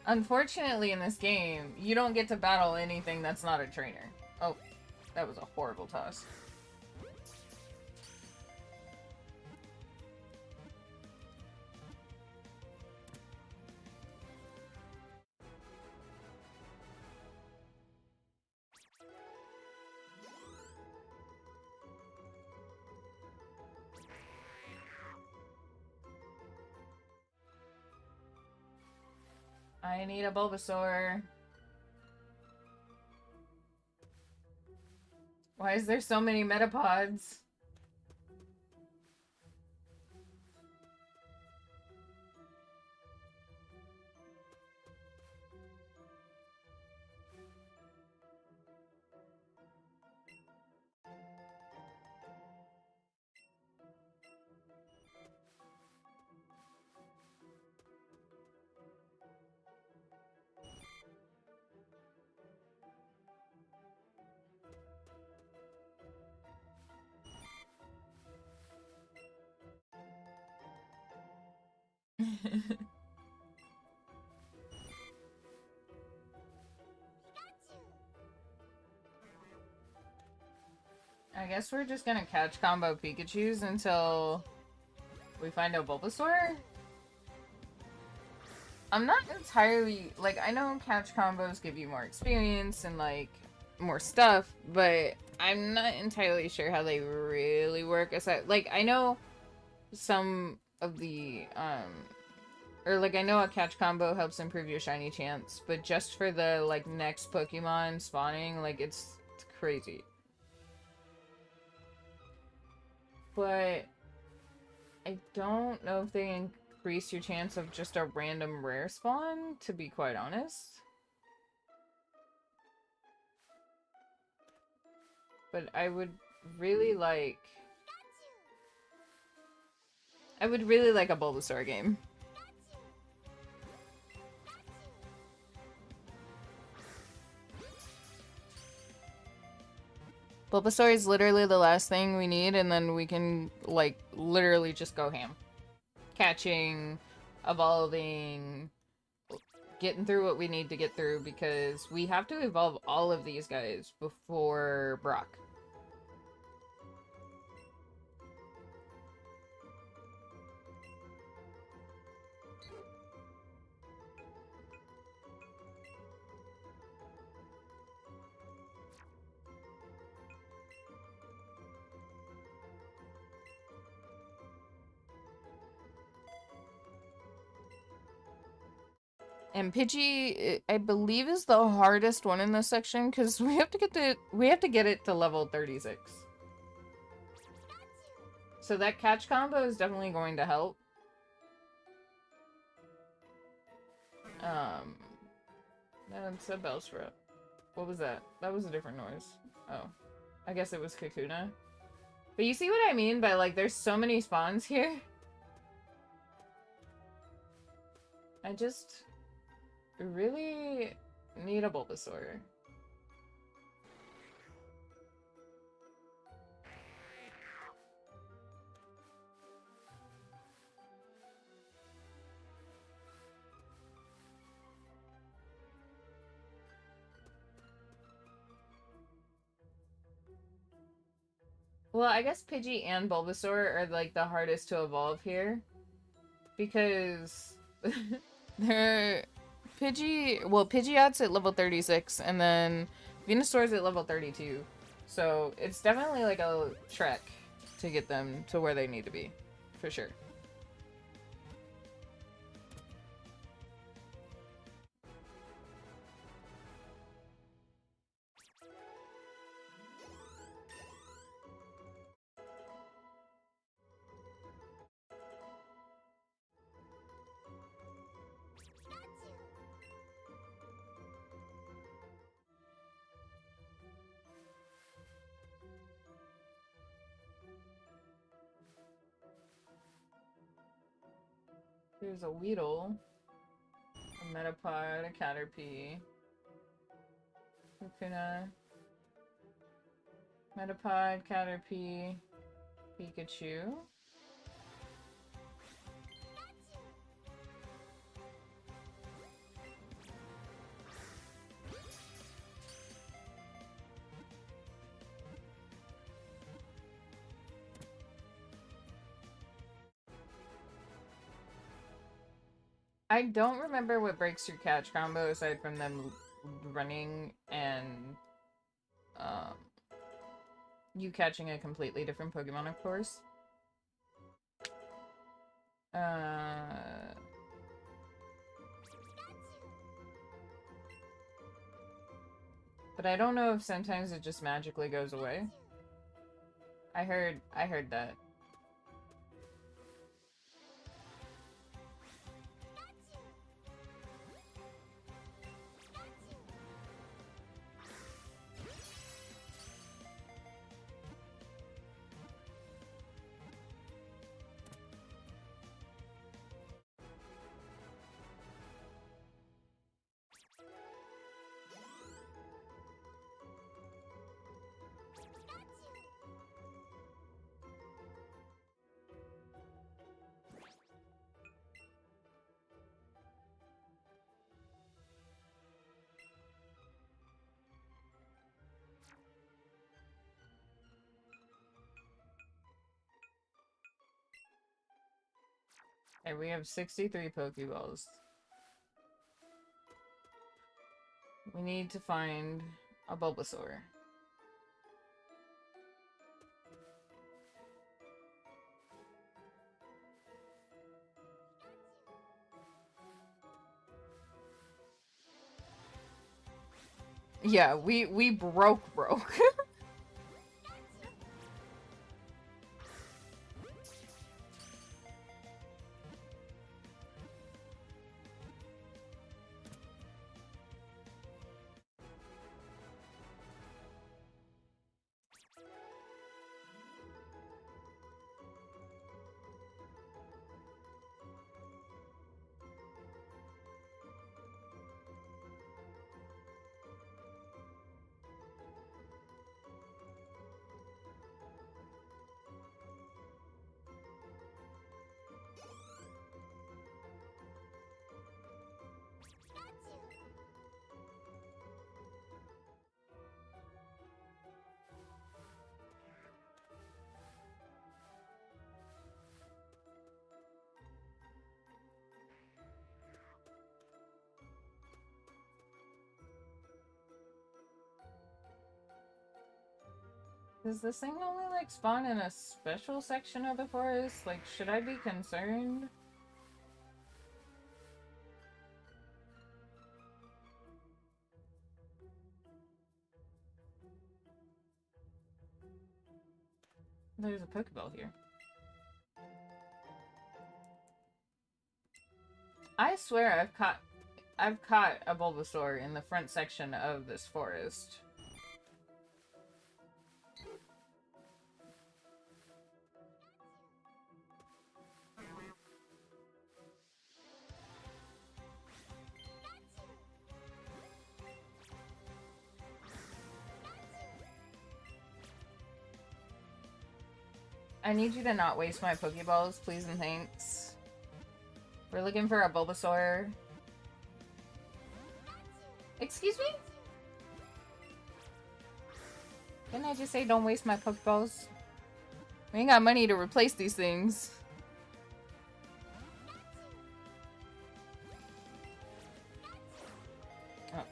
Unfortunately, in this game, you don't get to battle anything that's not a trainer. Oh, that was a horrible toss. I need a Bulbasaur. Why is there so many Metapods? I guess we're just gonna catch combo Pikachus until we find a Bulbasaur? I'm not entirely, like, I know catch combos give you more experience and, like, more stuff, but I'm not entirely sure how they really work. Aside, like, I know some of the, or, like, I know a catch combo helps improve your shiny chance, but just for the, like, next Pokemon spawning, like, it's crazy. But I don't know if they increase your chance of just a random rare spawn, to be quite honest. But I would really like... I would really like a Bulbasaur game. Bulbasaur is literally the last thing we need, and then we can, like, literally just go ham. Catching, evolving, getting through what we need to get through, because we have to evolve all of these guys before Brock. And Pidgey, I believe, is the hardest one in this section because we have to get it to level 36. So that catch combo is definitely going to help. That's a Bellsprout. What was that? That was a different noise. Oh, I guess it was Kakuna. But you see what I mean by, like, there's so many spawns here. I just really need a Bulbasaur. Well, I guess Pidgey and Bulbasaur are, like, the hardest to evolve here. Because they're... Pidgeot's at level 36, and then Venusaur's at level 32. So it's definitely, like, a trek to get them to where they need to be. For sure. There's a Weedle, a Metapod, a Caterpie, Kakuna, Metapod, Caterpie, Pikachu. I don't remember what breaks your catch combo aside from them running and you catching a completely different Pokemon, of course. But I don't know if sometimes it just magically goes away. I heard that. Okay, we have 63 Pokeballs. We need to find a Bulbasaur. Yeah, we broke. Does this thing only, like, spawn in a special section of the forest? Like, should I be concerned? There's a Pokeball here. I swear I've caught a Bulbasaur in the front section of this forest. I need you to not waste my Pokeballs, please and thanks. We're looking for a Bulbasaur. Excuse me? Didn't I just say don't waste my Pokeballs? We ain't got money to replace these things. Oh.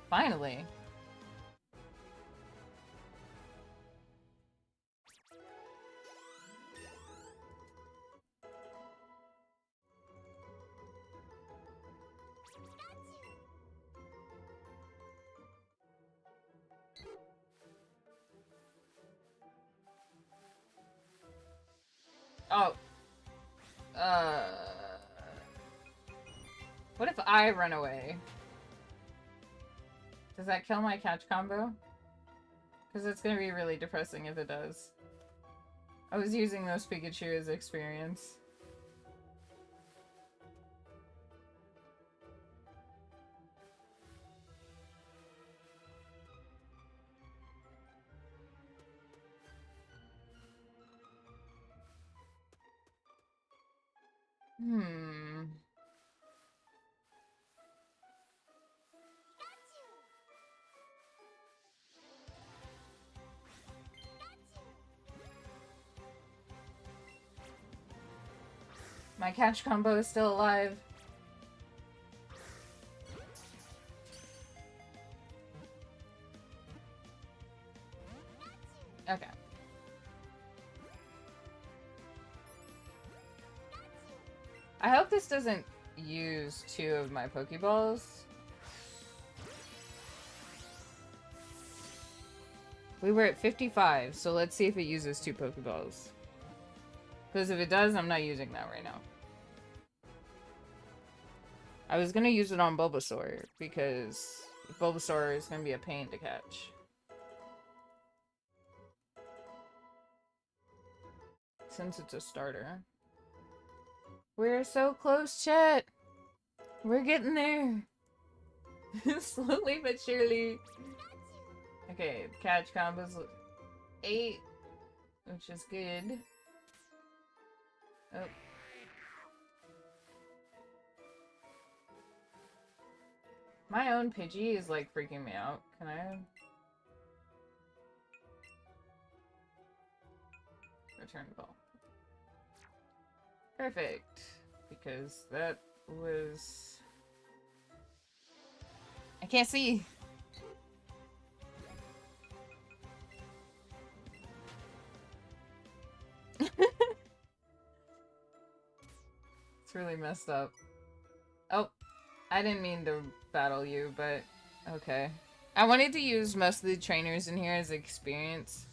Finally. Oh. What if I run away? Does that kill my catch combo? Because it's gonna be really depressing if it does. I was using those Pikachu as experience. My catch combo is still alive. Okay. I hope this doesn't use 2 of my Pokeballs. We were at 55, so let's see if it uses 2 Pokeballs. Because if it does, I'm not using that right now. I was gonna use it on Bulbasaur, because Bulbasaur is gonna be a pain to catch. Since it's a starter. We're so close, chat! We're getting there! Slowly but surely. Okay, catch combos 8, which is good. Oh. My own Pidgey is like freaking me out. Can I return the ball? Perfect. Because that was... I can't see! It's really messed up. Oh, I didn't mean to battle you, but okay. I wanted to use most of the trainers in here as experience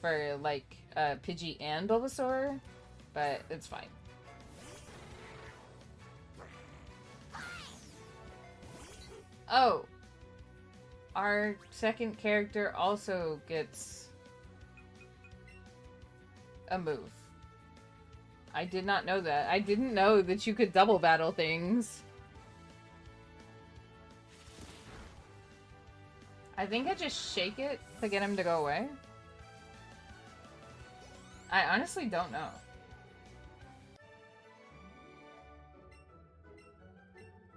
for, like, Pidgey and Bulbasaur, but it's fine. Oh! Our second character also gets a move. I did not know that. I didn't know that you could double battle things. I think I just shake it to get him to go away. I honestly don't know.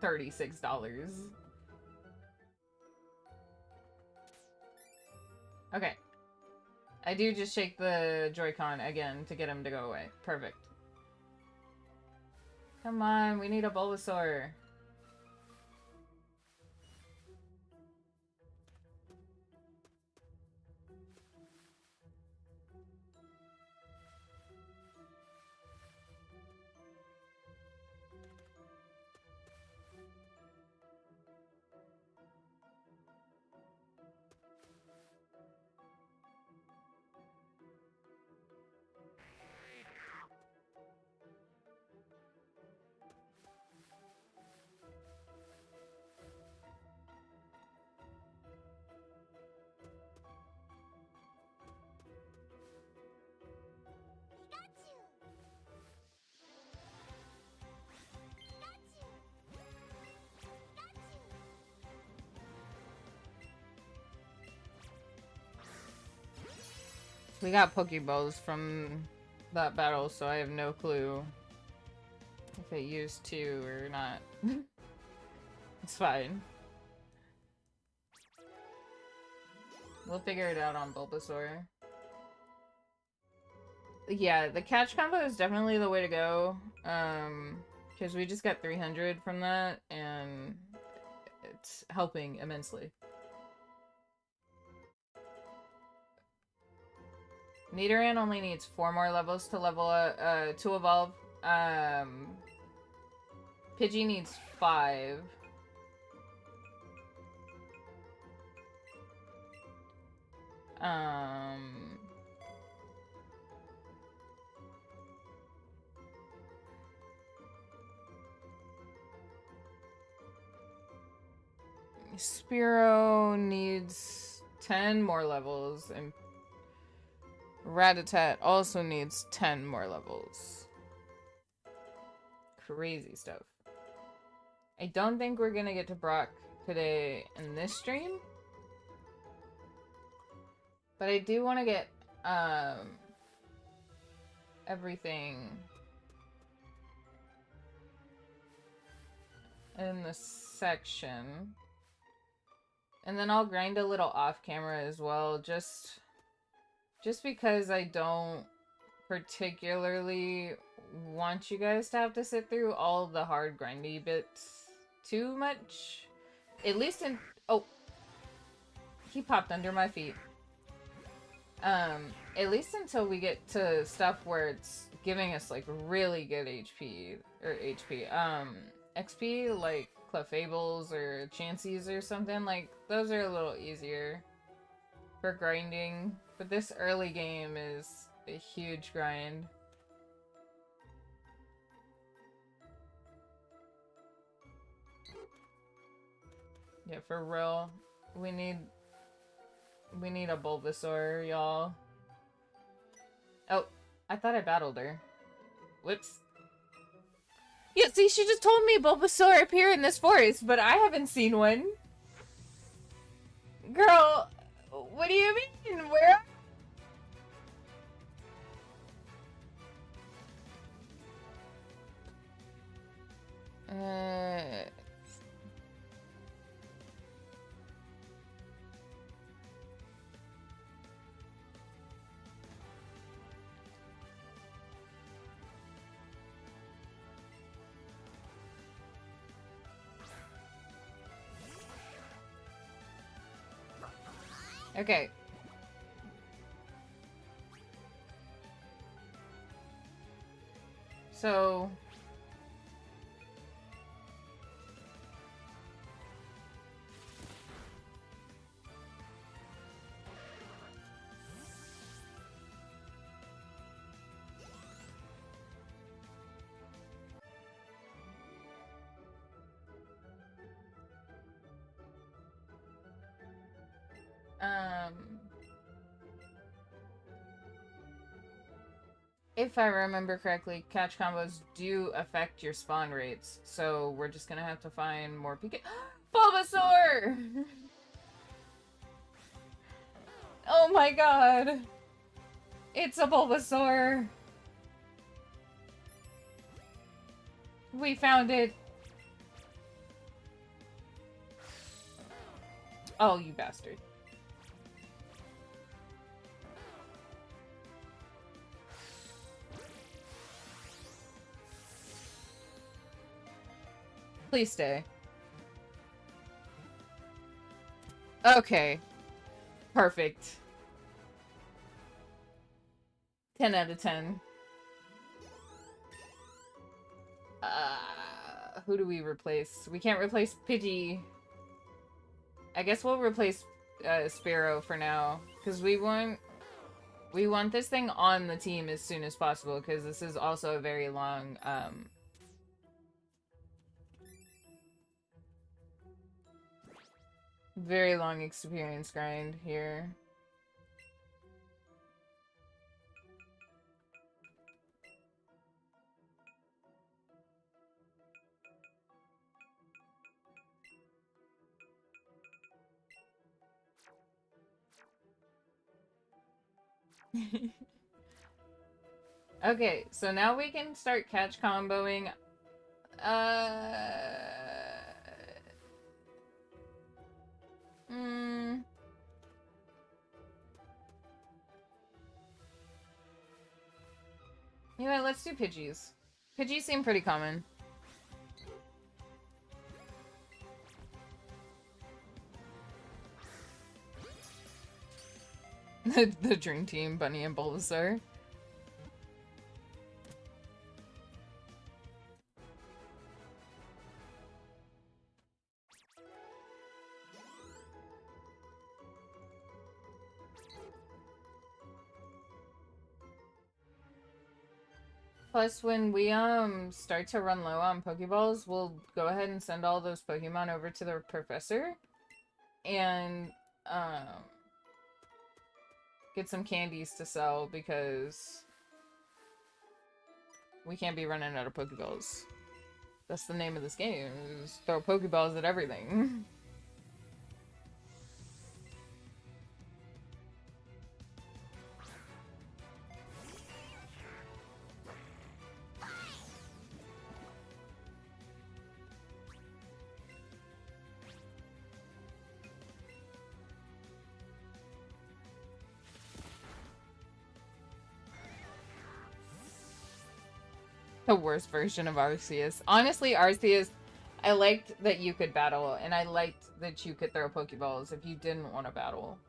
$36. Okay. I do just shake the Joy-Con again to get him to go away. Perfect. Come on, we need a Bulbasaur. We got Pokeballs from that battle, so I have no clue if it used 2 or not. It's fine. We'll figure it out on Bulbasaur. Yeah, the catch combo is definitely the way to go. Because we just got 300 from that, and it's helping immensely. Nidoran only needs 4 more levels to level to evolve. Pidgey needs 5. Spearow needs 10 more levels, and Ratatat also needs 10 more levels. Crazy stuff. I don't think we're gonna get to Brock today in this stream. But I do want to get, everything in the section. And then I'll grind a little off camera as well, just because I don't particularly want you guys to have to sit through all the hard grindy bits too much. At least in... Oh! He popped under my feet. At least until we get to stuff where it's giving us, like, really good HP, or XP, like Clefables or Chanseys or something, like, those are a little easier for grinding, but this early game is a huge grind. Yeah, for real, we need a Bulbasaur, y'all. Oh, I thought I battled her. Whoops. Yeah, see, she just told me Bulbasaur appear in this forest, but I haven't seen one. Girl, what do you mean? Where? Okay. So... if I remember correctly, catch combos do affect your spawn rates, so we're just gonna have to find more Pika- Bulbasaur! Oh my god! It's a Bulbasaur! We found it! Oh, you bastard. Please stay. Okay. Perfect. 10 out of 10. Who do we replace? We can't replace Pidgey. I guess we'll replace Sparrow for now, because we want this thing on the team as soon as possible, because this is also a very long very long experience grind here. Okay, so now we can start catch comboing. You know what, let's do Pidgeys. Pidgeys seem pretty common. The Dream Team, Bunny and Bulbasaur. Plus, when we start to run low on Pokeballs, we'll go ahead and send all those Pokemon over to the professor. And get some candies to sell because we can't be running out of Pokeballs. That's the name of this game, is throw Pokeballs at everything. The worst version of Arceus. Honestly, Arceus, I liked that you could battle, and I liked that you could throw Pokeballs if you didn't want to battle.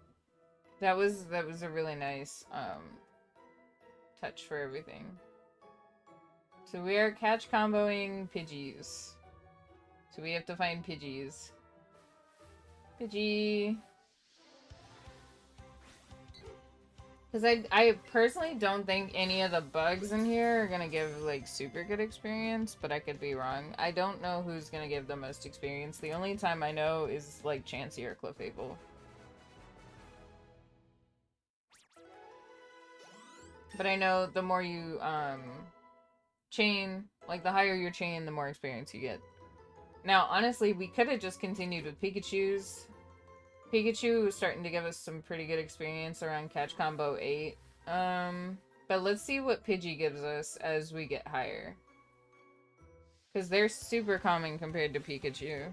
That was a really nice touch for everything. So we are catch comboing Pidgeys. So we have to find Pidgeys. Pidgey. Because I personally don't think any of the bugs in here are gonna give, like, super good experience, but I could be wrong. I don't know who's gonna give the most experience. The only time I know is, like, Chansey or Clefable. But I know the more you, chain, like, the higher your chain, the more experience you get. Now, honestly, we could have just continued with Pikachu's. Pikachu was starting to give us some pretty good experience around Catch Combo 8. But let's see what Pidgey gives us as we get higher. Because they're super common compared to Pikachu.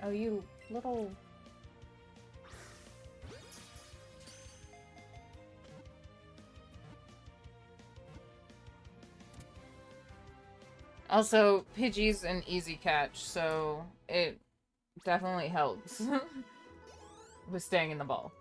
Oh, you little... Also, Pidgey's an easy catch, so it definitely helps with staying in the ball.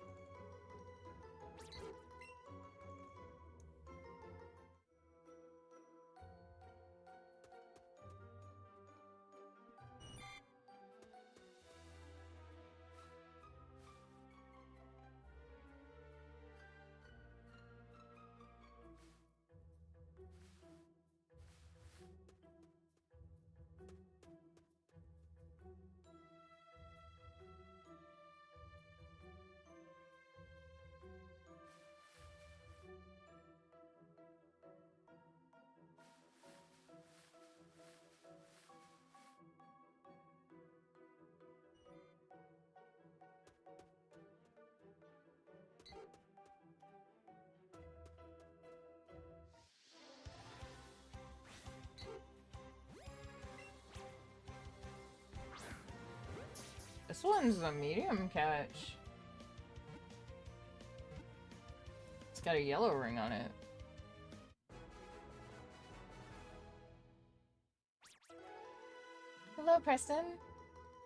This one's a medium catch. It's got a yellow ring on it. Hello, Preston.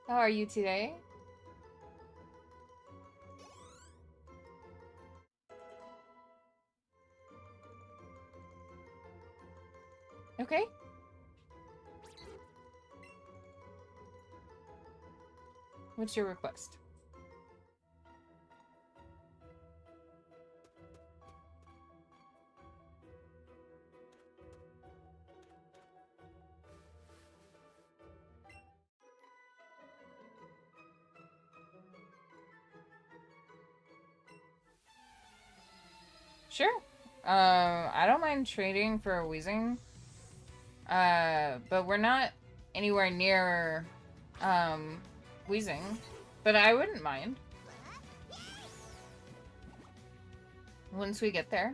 How are you today? Okay. What's your request? Sure. I don't mind trading for a Weezing. But we're not anywhere near, Weezing. But I wouldn't mind. Once we get there.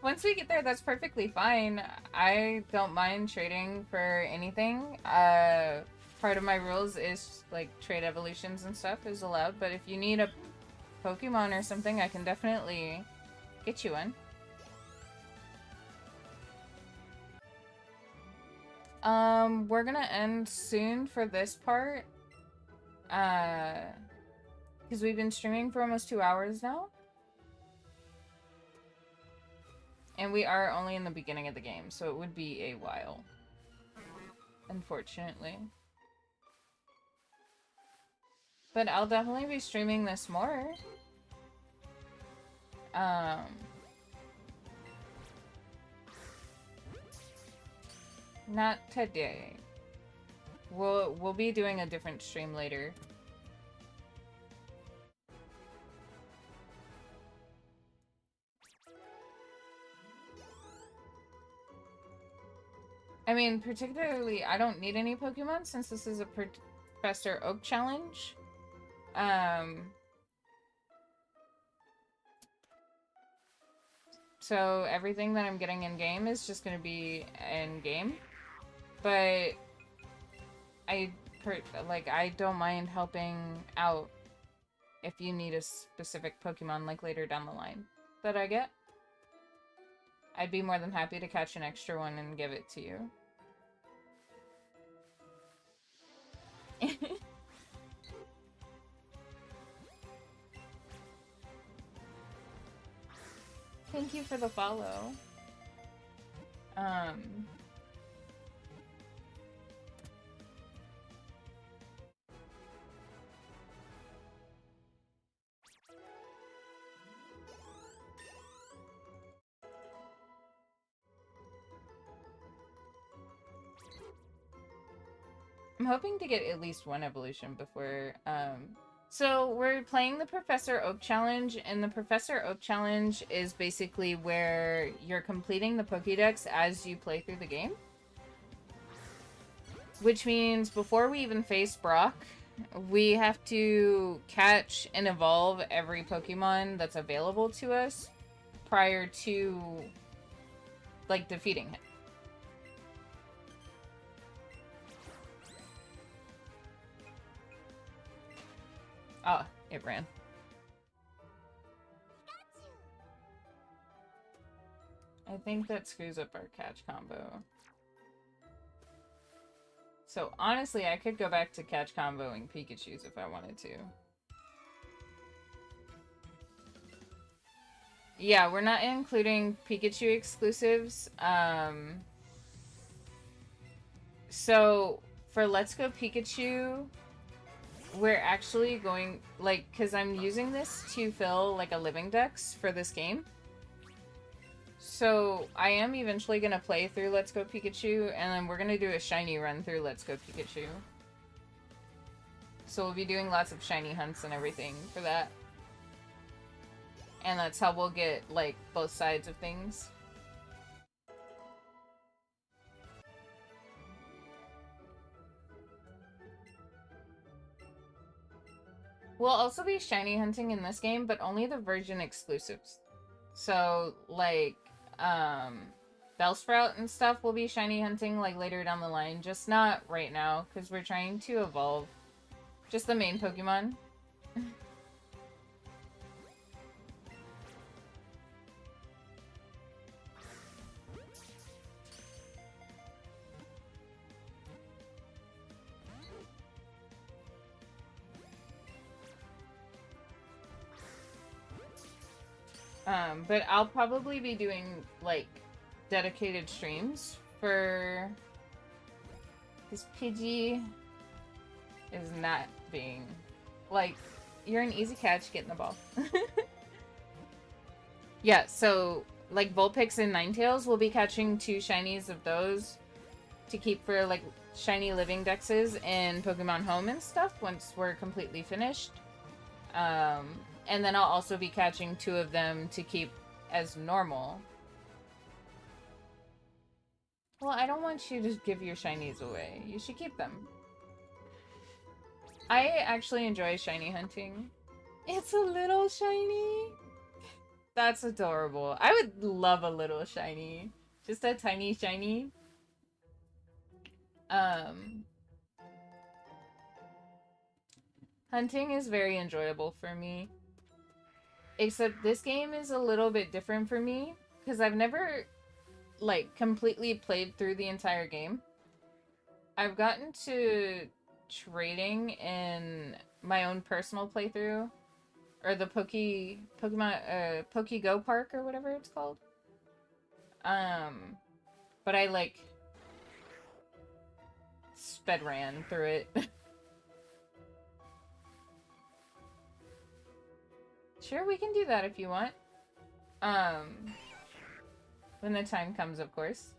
Once we get there, that's perfectly fine. I don't mind trading for anything. Part of my rules is, like, trade evolutions and stuff is allowed, but if you need a Pokemon or something, I can definitely get you one. We're gonna end soon for this part. Because we've been streaming for almost 2 hours now. And we are only in the beginning of the game, so it would be a while. Unfortunately. But I'll definitely be streaming this more. Not today. We'll be doing a different stream later. I mean, particularly, I don't need any Pokemon since this is a Professor Oak challenge. So everything that I'm getting in game is just gonna be in game, but I don't mind helping out if you need a specific Pokemon like later down the line that I get. I'd be more than happy to catch an extra one and give it to you. Thank you for the follow. I'm hoping to get at least one evolution before, so we're playing the Professor Oak Challenge, and the Professor Oak Challenge is basically where you're completing the Pokédex as you play through the game. Which means before we even face Brock, we have to catch and evolve every Pokemon that's available to us prior to, like, defeating him. Oh, it ran. I think that screws up our catch combo. So honestly, I could go back to catch comboing Pikachus if I wanted to. Yeah, we're not including Pikachu exclusives. So for Let's Go Pikachu, we're actually going, like, because I'm using this to fill, like, a living dex for this game. So I am eventually going to play through Let's Go Pikachu, and then we're going to do a shiny run through Let's Go Pikachu. So we'll be doing lots of shiny hunts and everything for that. And that's how we'll get, like, both sides of things. We'll also be shiny hunting in this game, but only the version exclusives. So, like, Bellsprout and stuff will be shiny hunting, like, later down the line. Just not right now, because we're trying to evolve just the main Pokemon. But I'll probably be doing, like, dedicated streams for... This Pidgey is not being... Like, you're an easy catch, get in the ball. Yeah, so, like, Vulpix and Ninetales will be catching 2 shinies of those to keep for, like, shiny living dexes in Pokemon Home and stuff once we're completely finished. And then I'll also be catching 2 of them to keep as normal. Well, I don't want you to give your shinies away. You should keep them. I actually enjoy shiny hunting. It's a little shiny. That's adorable. I would love a little shiny. Just a tiny shiny. Hunting is very enjoyable for me. Except this game is a little bit different for me, because I've never, like, completely played through the entire game. I've gotten to trading in my own personal playthrough, or the Pokemon, Go Park, or whatever it's called. But I, like, sped ran through it. Sure, we can do that if you want. When the time comes, of course.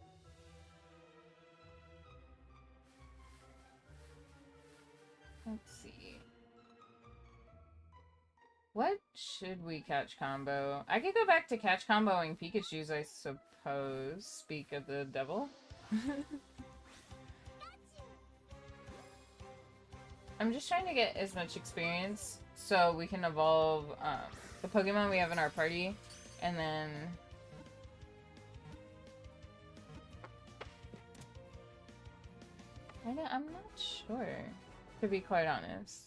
Let's see. What should we catch combo? I could go back to catch comboing Pikachus, I suppose. Speak of the devil. I'm just trying to get as much experience so we can evolve the Pokemon we have in our party, and then... I'm not sure, to be quite honest.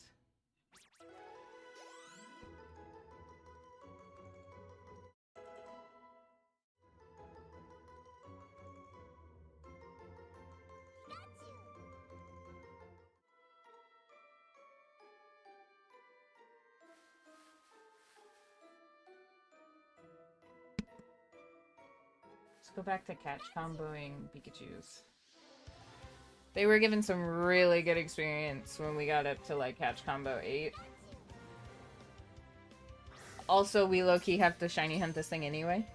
Let's go back to catch comboing Pikachus. They were given some really good experience when we got up to like catch combo 8. Also, we low-key have to shiny hunt this thing anyway.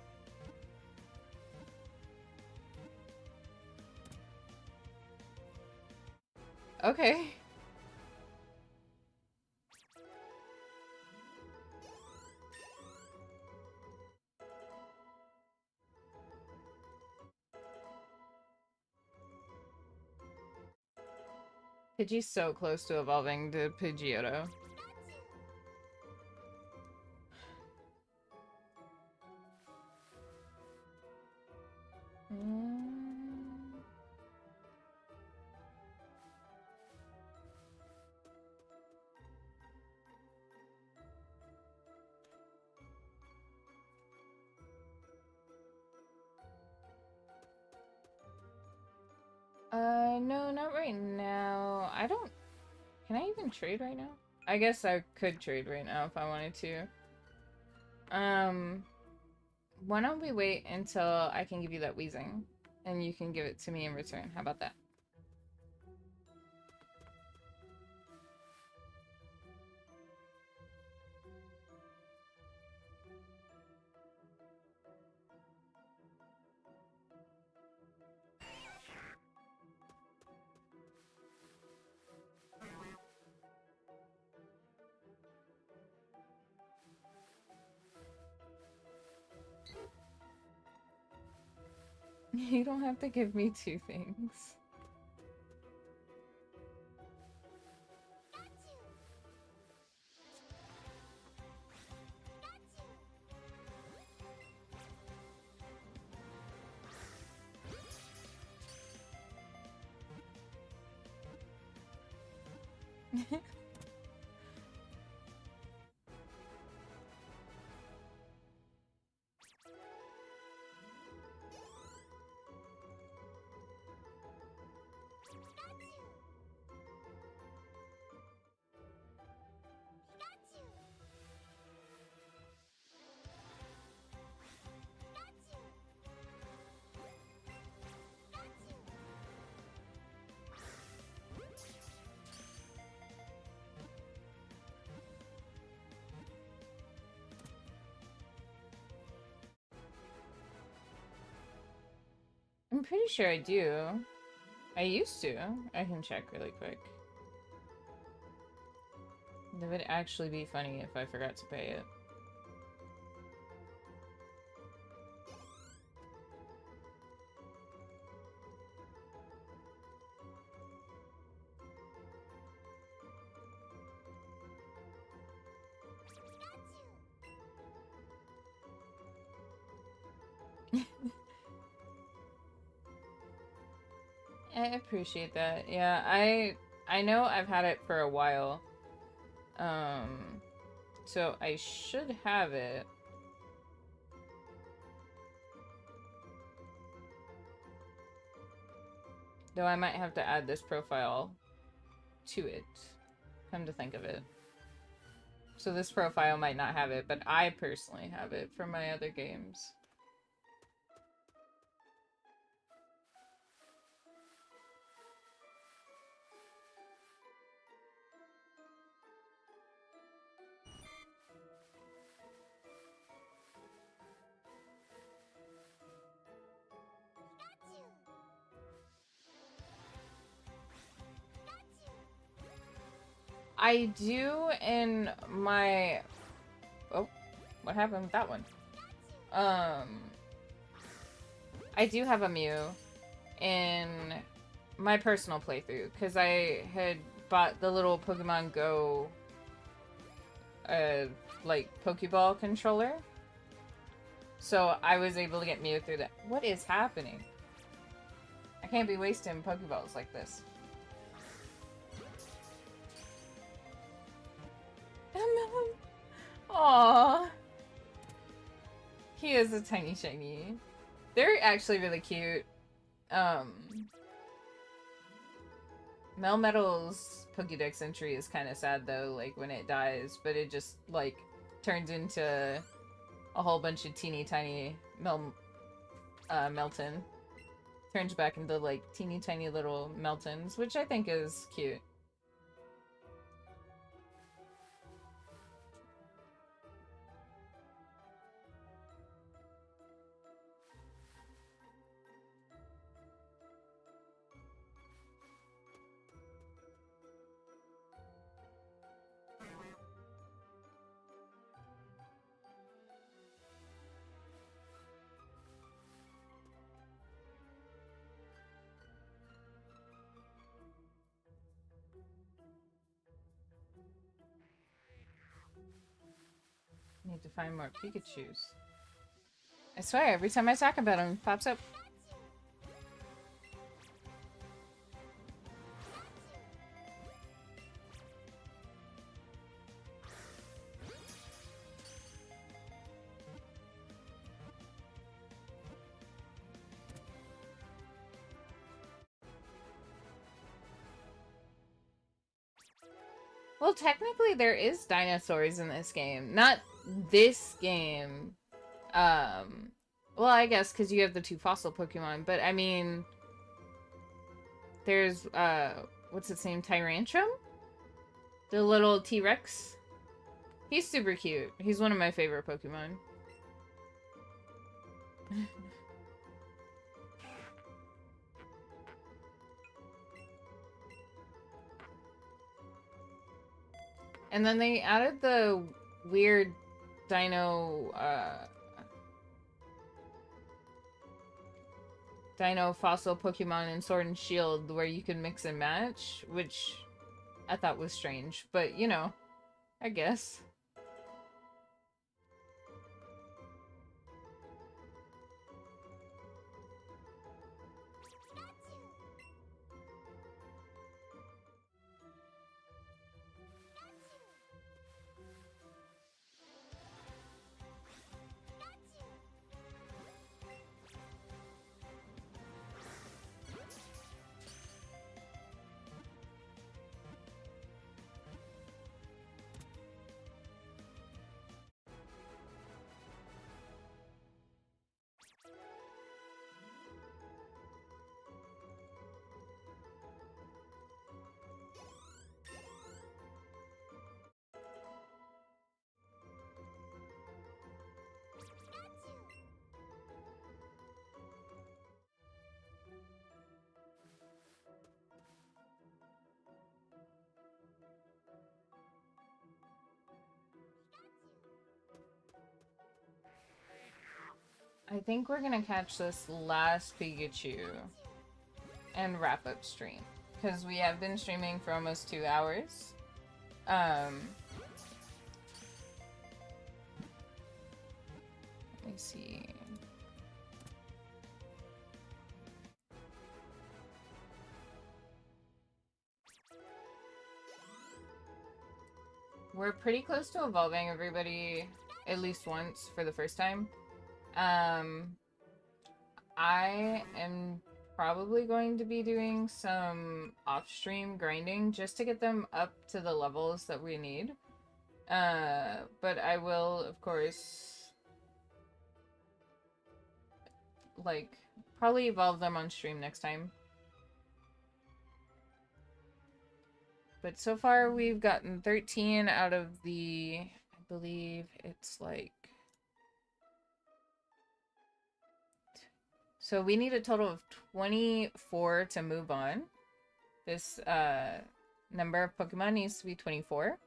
Okay. Pidgey's so close to evolving to Pidgeotto. No, not right now. I don't... Can I even trade right now? I guess I could trade right now if I wanted to. Why don't we wait until I can give you that Weezing, and you can give it to me in return. How about that? You don't have to give me 2 things. I'm pretty sure I do. I used to. I can check really quick. That would actually be funny if I forgot to pay it. I appreciate that. Yeah, I know I've had it for a while. So I should have it. Though I might have to add this profile to it, come to think of it. So this profile might not have it, but I personally have it for my other games. I do in my... Oh, what happened with that one? I do have a Mew in my personal playthrough, because I had bought the little Pokemon Go, like, Pokeball controller. So I was able to get Mew through that. What is happening? I can't be wasting Pokeballs like this. Aww. He is a tiny shiny. They're actually really cute. Melmetal's Pokédex entry is kind of sad though, like when it dies, but it just like turns into a whole bunch of teeny tiny Melton. Turns back into like teeny tiny little Meltons, which I think is cute. Need to find more Pikachus. I swear, every time I talk about him, he pops up. Well, technically there is dinosaurs in this game. Not this game. Well, I guess because you have the two fossil Pokemon, but I mean, there's, what's its name? Tyrantrum? The little T-Rex? He's super cute. He's one of my favorite Pokemon. And then they added the weird dino fossil Pokemon in Sword and Shield where you can mix and match, which I thought was strange, but you know, I guess. I think we're gonna catch this last Pikachu and wrap up stream. Because we have been streaming for almost 2 hours. Let me see. We're pretty close to evolving everybody at least once for the first time. I am probably going to be doing some off-stream grinding just to get them up to the levels that we need. But I will, of course, like, probably evolve them on stream next time. But so far we've gotten 13 out of the, I believe it's like... So we need a total of 24 to move on. This number of Pokemon needs to be 24.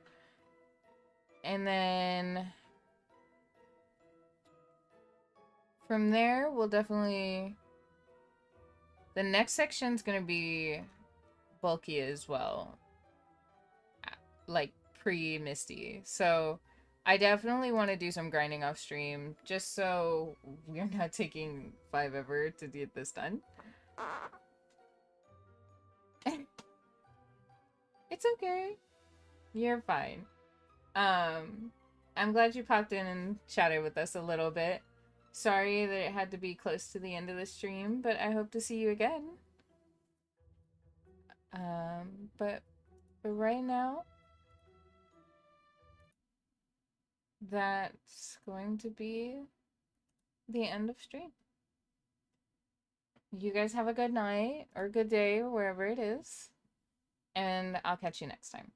And then from there, we'll definitely... The next section's gonna be bulky as well. Like, pre-Misty. So, I definitely want to do some grinding off stream, just so we're not taking 5 ever to get this done. It's okay. You're fine. I'm glad you popped in and chatted with us a little bit. Sorry that it had to be close to the end of the stream, but I hope to see you again. But right now, that's going to be the end of stream. You guys have a good night or good day or wherever it is, and I'll catch you next time.